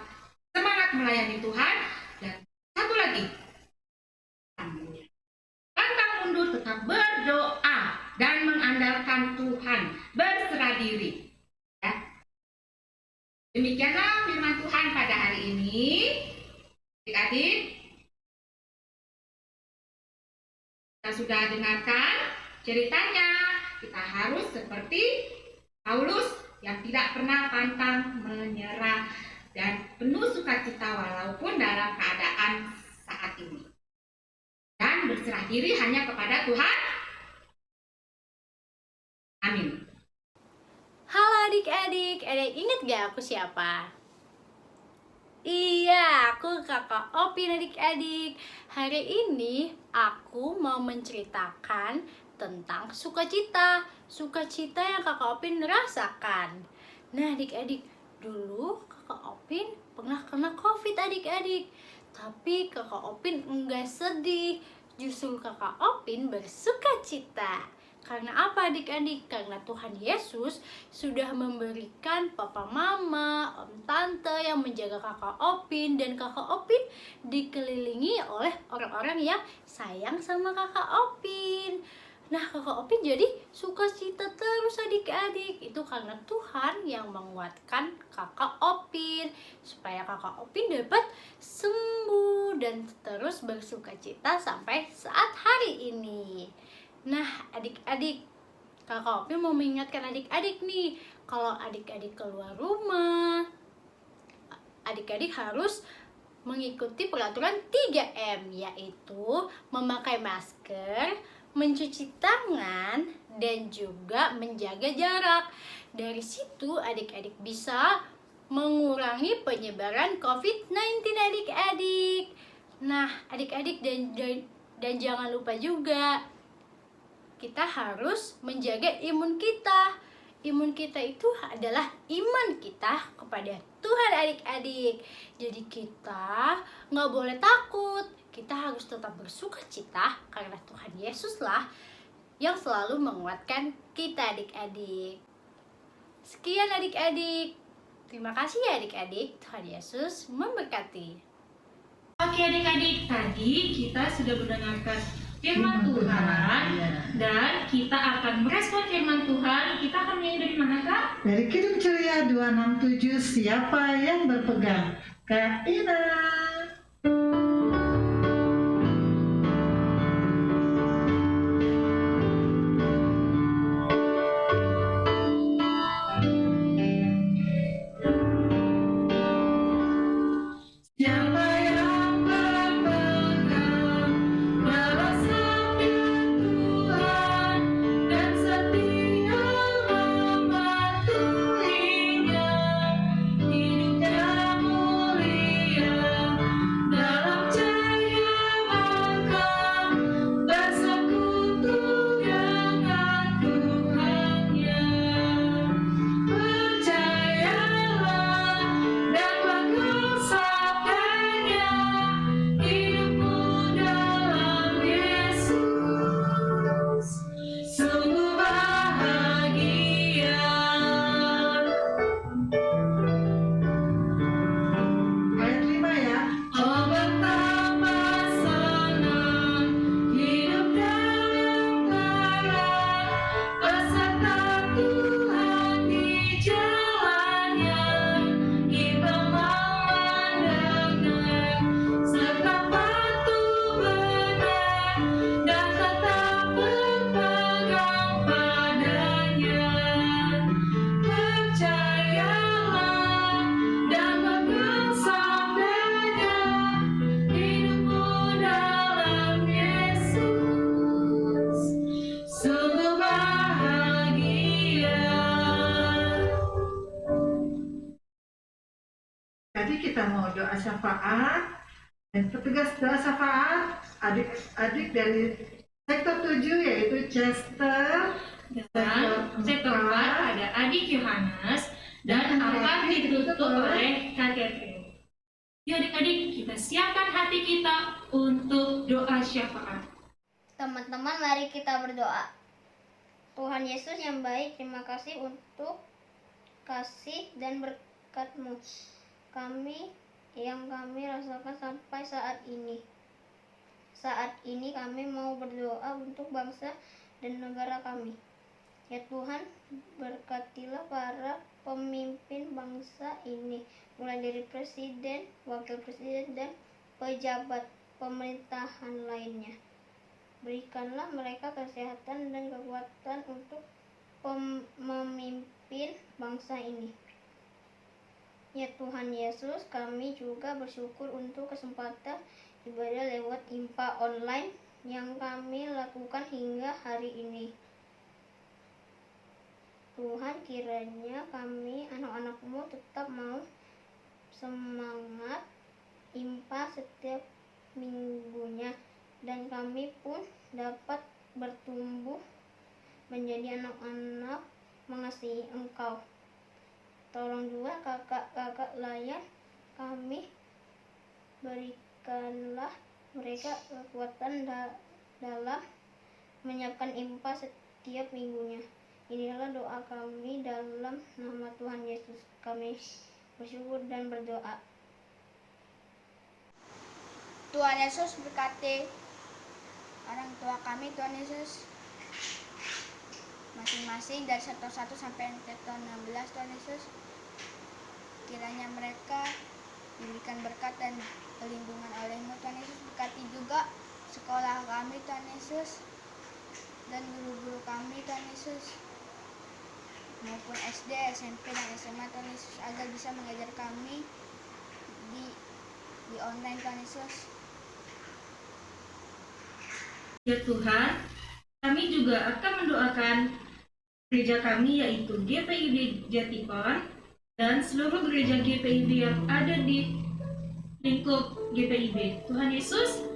semangat melayani Tuhan, dan satu lagi, pantang mundur, tetap berdoa dan mengandalkan Tuhan, berserah diri. Ya. Demikianlah firman Tuhan pada hari ini, adik-adik. Kita sudah dengarkan ceritanya, kita harus seperti Paulus yang tidak pernah pantang menyerah dan penuh sukacita walaupun dalam keadaan saat ini, dan berserah diri hanya kepada Tuhan. Amin. Halo adik-adik, inget gak aku siapa? Iya, aku kakak Opin adik-adik. Hari ini aku mau menceritakan tentang sukacita. Sukacita yang kakak Opin rasakan. Nah adik-adik, dulu kakak Opin pernah kena COVID adik-adik. Tapi kakak Opin enggak sedih. Justru kakak Opin bersukacita. Karena apa adik-adik? Karena Tuhan Yesus sudah memberikan papa mama, om tante yang menjaga kakak Opin, dan kakak Opin dikelilingi oleh orang-orang yang sayang sama kakak Opin. Nah, Kakak Opin jadi sukacita terus adik-adik. Itu karena Tuhan yang menguatkan Kakak Opin supaya Kakak Opin dapat sembuh dan terus bersukacita sampai saat hari ini. Nah, adik-adik, Kakak Opin mau mengingatkan adik-adik nih, kalau adik-adik keluar rumah, adik-adik harus mengikuti peraturan 3M, yaitu memakai masker, mencuci tangan, dan juga menjaga jarak. Dari situ adik-adik bisa mengurangi penyebaran COVID-19 adik-adik. Nah, adik-adik dan jangan lupa juga kita harus menjaga imun kita. Imun kita itu adalah iman kita kepada Tuhan adik-adik. Jadi kita nggak boleh takut. Kita harus tetap bersuka-cita karena Tuhan Yesuslah yang selalu menguatkan kita adik-adik. Sekian adik-adik. Terima kasih ya adik-adik. Tuhan Yesus memberkati. Oke adik-adik, tadi kita sudah mendengarkan firman Tuhan dan kita akan merespon firman Tuhan. Kita akan menyanyi dari mana Kak? Dari Kidung Ceria 267, siapa yang berpegang? Kak Ina. Siapa yang berpegang dalam sabda Tuhan dan setia mematuhinya, hidupnya mulia dalam cahaya maka bersekutu dengan Tuhannya. Percayalah dan pegang sabdanya, hidupmu dalam Yesus sungguh bahagia. Ayat 5 ya. Oh betapa senang hidup dalam terang beserta Tuhan di jalannya. Kita mendengar serta patuh benar dan tetap berpegang padanya. Percayalah dan pegang sabdanya, hidupmu dalam Yesus sungguh bahagia. Tadi kita mau doa syafaat dan petugas doa syafaat adik-adik dari sektor 7 yaitu Chester, Dan sektor 4 ada adik Yohanes dan akan ditutup oleh Kak Catherine. Yuk adik-adik, kita siapkan hati kita untuk doa syafaat. Teman-teman, mari kita berdoa. Tuhan Yesus yang baik, terima kasih untuk kasih dan berkat-Mu. Kami rasakan sampai saat ini. Saat ini kami mau berdoa untuk bangsa dan negara kami. Ya Tuhan, berkatilah para pemimpin bangsa ini, mulai dari presiden, wakil presiden, dan pejabat pemerintahan lainnya. Berikanlah mereka kesehatan dan kekuatan untuk memimpin bangsa ini. Ya Tuhan Yesus, kami juga bersyukur untuk kesempatan ibadah lewat IMPA online yang kami lakukan hingga hari ini. Tuhan, kiranya kami anak-anak-Mu tetap mau semangat IMPA setiap minggunya, dan kami pun dapat bertumbuh menjadi anak-anak mengasihi Engkau. Tolong juga kakak-kakak layan kami, berikanlah mereka kekuatan dalam menyiapkan IMPA setiap minggunya. Inilah doa kami dalam nama Tuhan Yesus. Kami bersyukur dan berdoa. Tuhan Yesus berkati orang tua kami. Tuhan Yesus masing-masing dari sektor 1 sampai sektor 16 Tuhan Yesus. Kiranya mereka diberikan berkat dan perlindungan oleh-Mu Tuhan Yesus. Berkati juga sekolah kami Tuhan Yesus dan guru-guru kami Tuhan Yesus, maupun SD, SMP, dan SMA Tuhan Yesus, agar bisa mengajar kami di online Tuhan Yesus. Ya Tuhan, kami juga akan mendoakan gereja kami yaitu GPIB Jatikon dan seluruh gereja GPIB yang ada di lingkup GPIB. Tuhan Yesus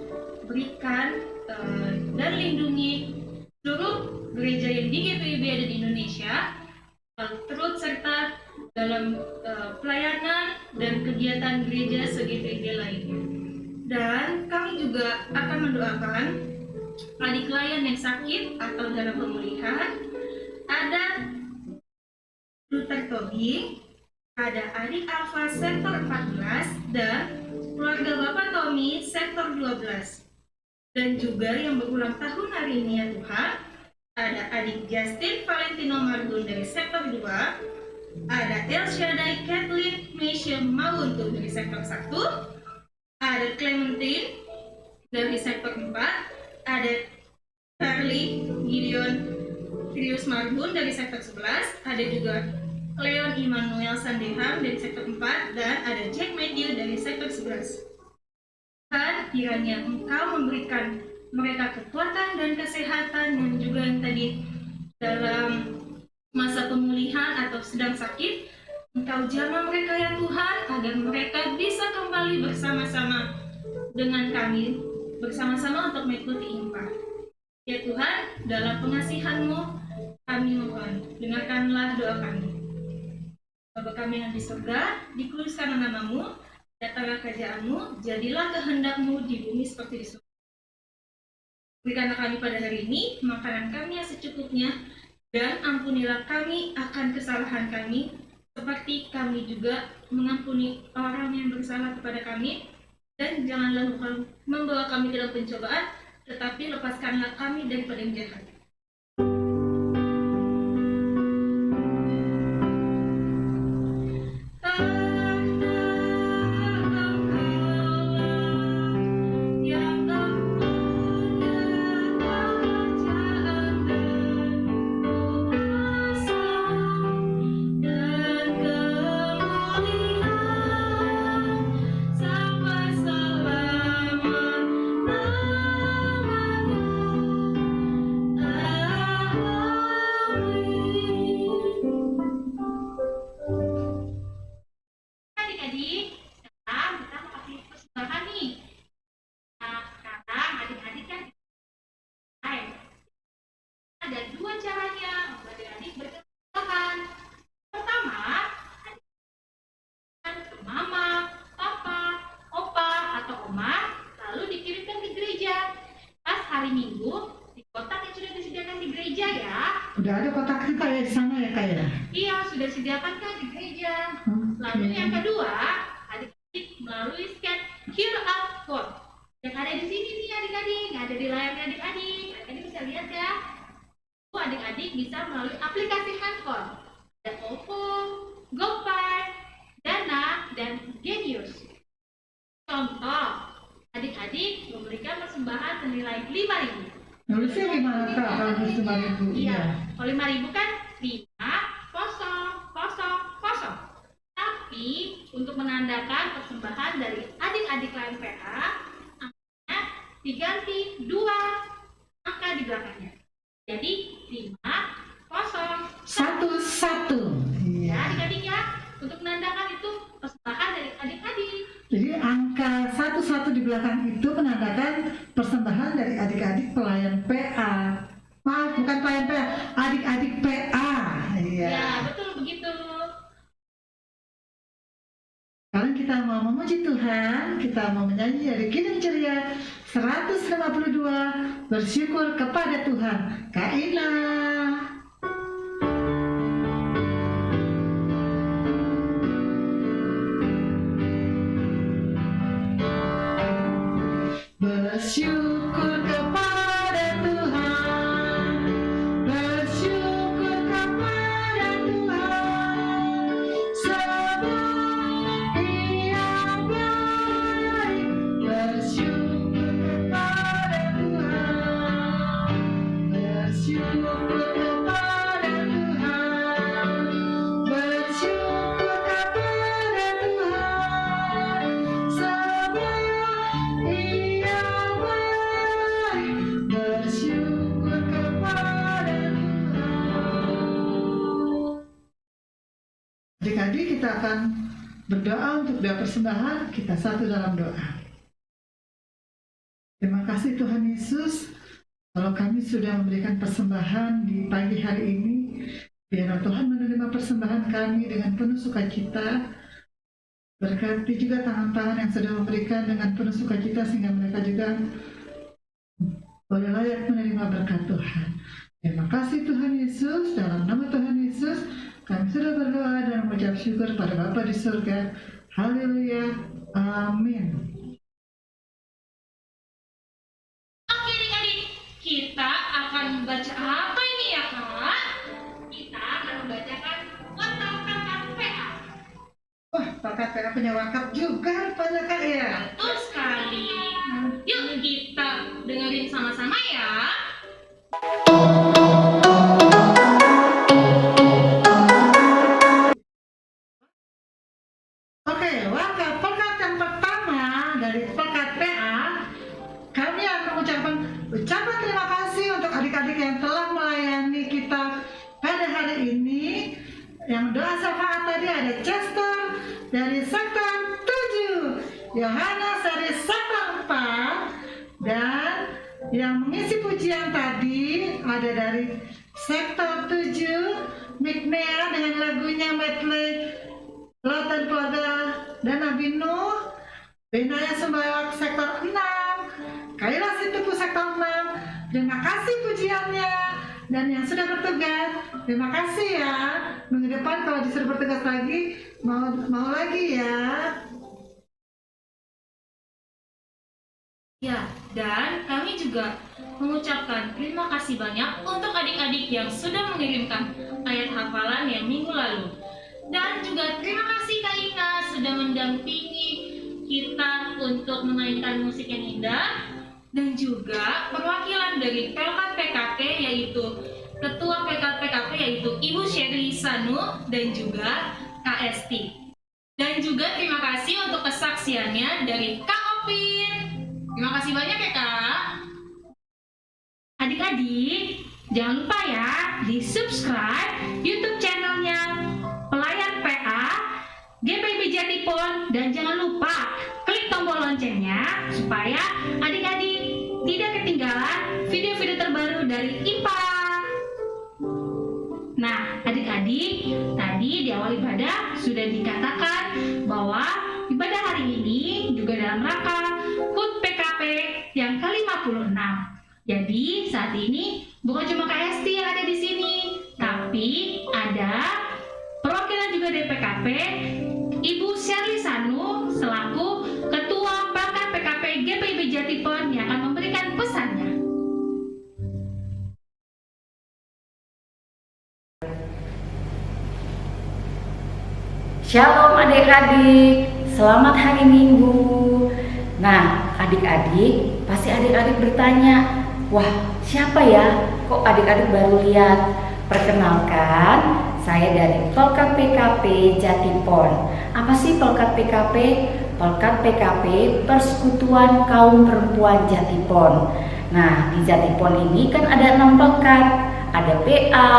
berikan dan lindungi seluruh gereja yang di GPIB ada di Indonesia, turut serta dalam pelayanan dan kegiatan gereja se-GPIB lainnya. Dan kami juga akan mendoakan adik klien yang sakit atau dalam pemulihan. Ada Luther Tobing, ada adik Alfa sektor 14 dan keluarga Bapak Tommy sektor 12. Dan juga yang berulang tahun hari ini ya Tuhan, ada adik Justin Valentino Margun dari sektor 2, ada El Shaddai Kathleen Meisha Mauntu dari sektor 1, ada Clementine dari sektor 4, ada Charlie Gideon Firius Margun dari sektor 11, ada juga Leon Immanuel Sandeham dari sektor 4, dan ada Jack Matthew dari sektor 11. Tuhan, kiranya Engkau memberikan mereka kekuatan dan kesehatan, dan juga yang tadi dalam masa pemulihan atau sedang sakit, Engkau jamah mereka ya Tuhan, agar mereka bisa kembali bersama-sama dengan kami, bersama-sama untuk mengikuti Infak. Ya Tuhan, dalam pengasihan-Mu, kami mohon, dengarkanlah doa kami. Bapa kami yang di surga, dikuduskanlah nama-Mu, datanglah kerajaan-Mu, jadilah kehendak-Mu di bumi seperti di surga. Berikanlah kami pada hari ini makanan kami yang secukupnya, dan ampunilah kami akan kesalahan kami, seperti kami juga mengampuni orang yang bersalah kepada kami. Dan janganlah Engkau membawa kami ke dalam pencobaan, tetapi lepaskanlah kami daripada yang jahat. Adik-adik, sekarang kita mau kasih persembahan nih. Nah, sekarang adik-adik kan ada dua caranya untuk adik-adik berpersembahan. Pertama, adik ke mama, papa, opa, atau oma, lalu dikirimkan ke gereja. Pas hari Minggu, di kotak yang sudah disediakan di gereja ya. Udah ada kotak kita ya di sana ya Kak ya? Iya, sudah disediakan kan di gereja. Lalu yang kedua, adik-adik melalui scan QR code yang ada di sini nih adik-adik, yang ada di layarnya adik-adik. Adik-adik bisa lihat ya. Adik-adik bisa melalui aplikasi handphone. Ada OVO, GoPay, Dana, dan Genius. Contoh, adik-adik memberikan persembahan senilai 5.000. Nulisnya gimana Kak kalau persembahan itu? Iya, kalau 5.000 kan 500. Tapi untuk menandakan persembahan dari adik-adik lain PA, angkanya diganti 2 angka di belakangnya. Jadi 501. Iya. Ya adik-adik ya, untuk menandakan itu persembahan dari adik-adik. Jadi angka 11 di belakang itu menandakan persembahan dari adik-adik pelayan PA. Maaf, bukan pelayan PA, adik-adik PA. Iya. Ya betul begitu. Sekarang kita mau memuji Tuhan, kita mau menyanyi dari Kidung Ceria 152, bersyukur kepada Tuhan. Kak Ina. Bersyukur kepada Tuhan, bersyukur adik-adik kita akan berdoa untuk doa persembahan. Kita satu dalam doa. Terima kasih Tuhan Yesus, kalau kami sudah memberikan persembahan di pagi hari ini, biarlah Tuhan menerima persembahan kami dengan penuh sukacita. Berkati juga tangan-tangan yang sudah memberikan dengan penuh sukacita, sehingga mereka juga boleh layak menerima berkat Tuhan. Terima kasih Tuhan Yesus, dalam nama Tuhan Yesus, kami sudah berdoa dan mengucap syukur pada Bapa di surga. Haleluya. Amin. Oke adik-adik, kita akan membaca apa ini ya Kak? Kita akan membacakan wakaf PA. Wah, Pak KPA punya wakaf juga rupanya Kak ya. Betul sekali. Yuk kita dengerin sama-sama ya. Oke, wakaf pekat yang pertama dari pekat PA, kami akan mengucapkan ucapan terima kasih untuk adik-adik yang telah melayani kita pada hari ini. Yang doa syafaat tadi ada Chester dari sektor 7, Yohanes dari sektor 4, dan yang mengisi pujian tadi ada dari sektor 7, Miknea dengan lagunya Medley Lot dan Keluarga dan Nabi Nuh, Benaya Sembawak sektor 6, Kaila Situpu sektor 6. Terima kasih pujiannya. Dan yang sudah bertugas, terima kasih ya. Minggu depan kalau disuruh bertugas lagi, mau lagi ya. Ya, dan kami juga mengucapkan terima kasih banyak untuk adik-adik yang sudah mengirimkan ayat hafalan yang minggu lalu. Dan juga terima kasih Kak Ina sudah mendampingi kita untuk memainkan musik yang indah. Dan juga perwakilan dari Pelkat PKP yaitu Ketua Pelkat PKP yaitu Ibu Sherly Sanu dan juga Kak Esti. Dan juga terima kasih untuk kesaksiannya dari Kak Opin. Terima kasih banyak ya Kak. Adik-adik, jangan lupa ya di subscribe YouTube channelnya Pelayan PA GPIB Jatipon, dan jangan lupa klik tombol loncengnya supaya adik-adik tidak ketinggalan video-video terbaru dari IPA. Nah, adik-adik, tadi di awal ibadah sudah dikatakan bahwa ibadah hari ini juga dalam rangka HUT PKP yang ke-56. Jadi, saat ini bukan cuma Kak Esti yang ada di sini, tapi ada perwakilan juga dari PKP, Ibu Sherly Sanu selaku Ketua Pelkat PKP GPIB Jatipon yang akan memberikan pesannya. Shalom adik-adik, selamat hari Minggu. Nah, adik-adik, pasti adik-adik bertanya, wah siapa ya? Kok adik-adik baru lihat? Perkenalkan, saya dari Pelkat PKP Jatipon. Apa sih Pelkat PKP? Pelkat PKP Persekutuan Kaum Perempuan Jatipon. Nah, di Jatipon ini kan ada 6 pelkat, ada PA,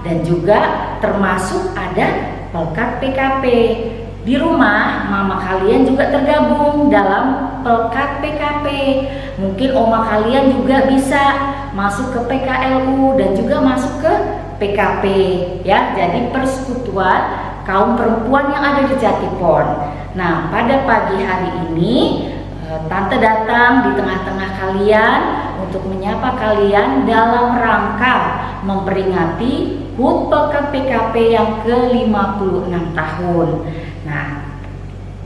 dan juga termasuk ada Pelkat PKP. Di rumah, mama kalian juga tergabung dalam Pelkat PKP. Mungkin oma kalian juga bisa masuk ke PKLU dan juga masuk ke PKP ya. Jadi persekutuan kaum perempuan yang ada di Jatipon. Nah, pada pagi hari ini Tante datang di tengah-tengah kalian untuk menyapa kalian dalam rangka memperingati HUT Pelkat PKP yang ke-56 tahun. Nah,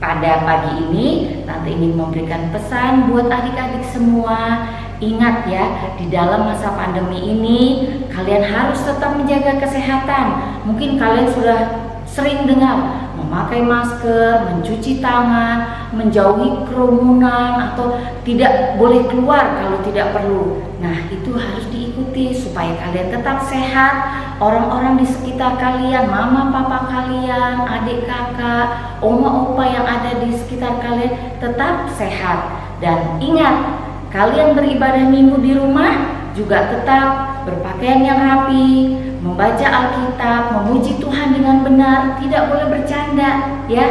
pada pagi ini Tante ingin memberikan pesan buat adik-adik semua. Ingat ya, di dalam masa pandemi ini kalian harus tetap menjaga kesehatan. Mungkin kalian sudah sering dengar memakai masker, mencuci tangan, menjauhi kerumunan, atau tidak boleh keluar kalau tidak perlu. Nah, itu harus diikuti supaya kalian tetap sehat. Orang-orang di sekitar kalian, mama papa kalian, adik kakak, oma opa yang ada di sekitar kalian tetap sehat. Dan ingat, kalian beribadah minggu di rumah, juga tetap berpakaian yang rapi, membaca Alkitab, memuji Tuhan dengan benar, tidak boleh bercanda ya.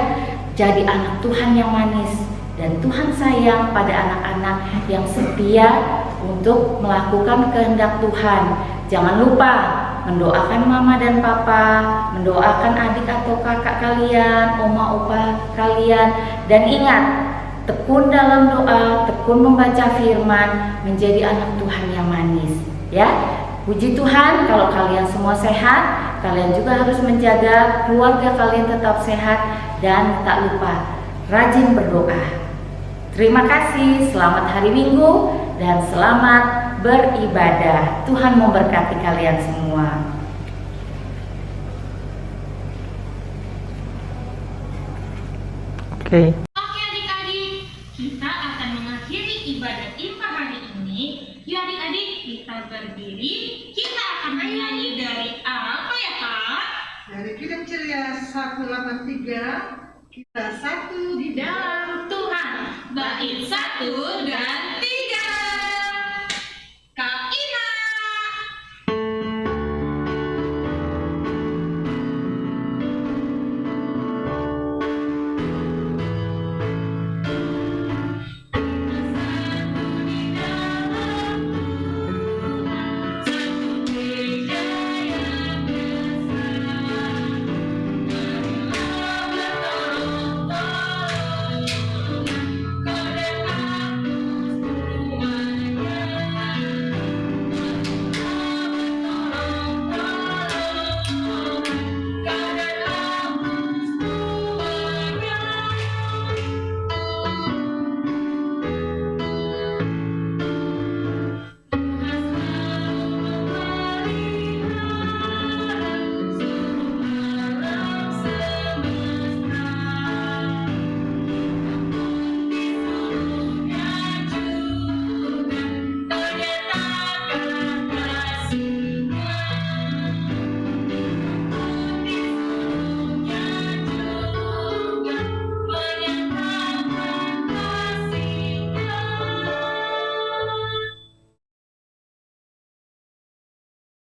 Jadi anak Tuhan yang manis, dan Tuhan sayang pada anak-anak yang setia untuk melakukan kehendak Tuhan. Jangan lupa mendoakan mama dan papa, mendoakan adik atau kakak kalian, oma opa kalian, dan ingat, tekun dalam doa, tekun membaca firman, menjadi anak Tuhan yang manis ya. Puji Tuhan, kalau kalian semua sehat, kalian juga harus menjaga keluarga kalian tetap sehat, dan tak lupa rajin berdoa. Terima kasih, selamat hari Minggu dan selamat beribadah. Tuhan memberkati kalian semua. Oke. Oke adik-adik, kita akan mengakhiri ibadah infak hari ini. Yuk adik-adik, kita berdiri. Kita akan menyanyi dari apa ya Kak? Dari Kitab Ceria 183, kita satu di Dalam Tuhan, bait 1 dan 3. Kak Ina.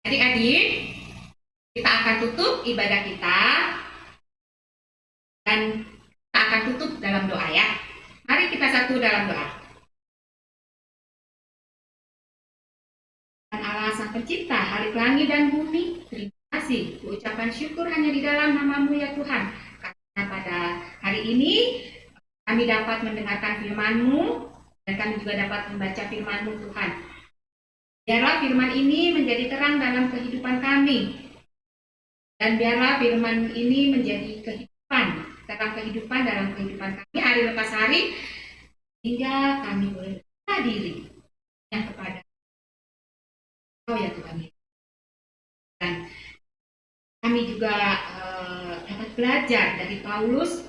Adik-adik, kita akan tutup ibadah kita dan kita akan tutup dalam doa ya. Mari kita satu dalam doa. Dan Allah Sang Pencipta hari langit dan bumi, terima kasih. Ucapan syukur hanya di dalam nama-Mu ya Tuhan. Karena pada hari ini kami dapat mendengarkan firman-Mu dan kami juga dapat membaca firman-Mu Tuhan. Biarlah firman ini menjadi terang dalam kehidupan kami. Dan biarlah firman ini menjadi kehidupan, terang kehidupan dalam kehidupan kami hari lepas hari, hingga kami boleh berserah diri yang kepada Kau ya Tuhan. Dan kami juga dapat belajar dari Paulus,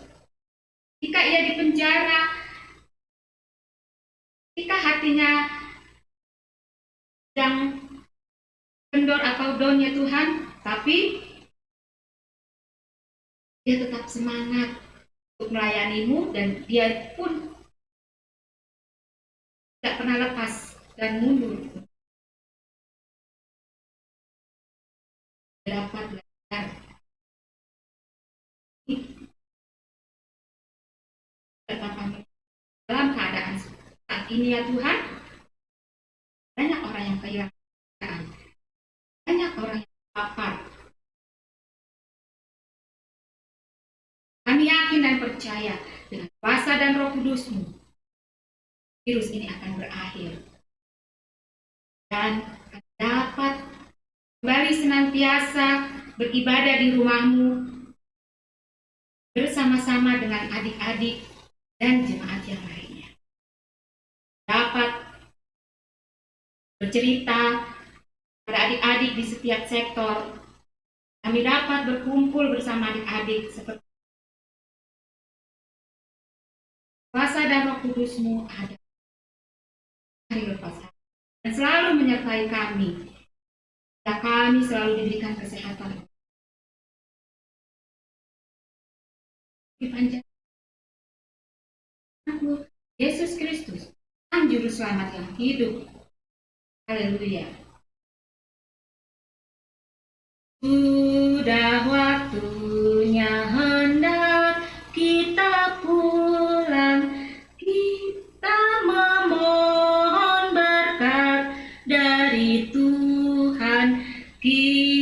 ketika ia dipenjara, ketika hatinya sedang kendor atau down ya Tuhan, tapi dia tetap semangat untuk melayani-Mu dan dia pun tidak pernah lepas dan mundur. Dapat belajar dalam keadaan saat ini ya Tuhan, banyak orang yang kehilangan pekerjaan, banyak orang yang lapar. Kami yakin dan percaya dengan kuasa dan Roh Kudus-Mu, virus ini akan berakhir dan kami dapat kembali senantiasa beribadah di rumah-Mu bersama-sama dengan adik-adik dan jemaat yang lainnya. Dapat bercerita pada adik-adik di setiap sektor. Kami dapat berkumpul bersama adik-adik seperti kuasa dan Roh Kudus-Mu ada hari lepas hari dan selalu menyertai kami. Dan kami selalu diberikan kesehatan. Dipanjang Yesus Kristus, Sang Juru Selamat yang hidup, Haleluya. Sudah waktunya hendak kita pulang, kita memohon berkat dari Tuhan. Kita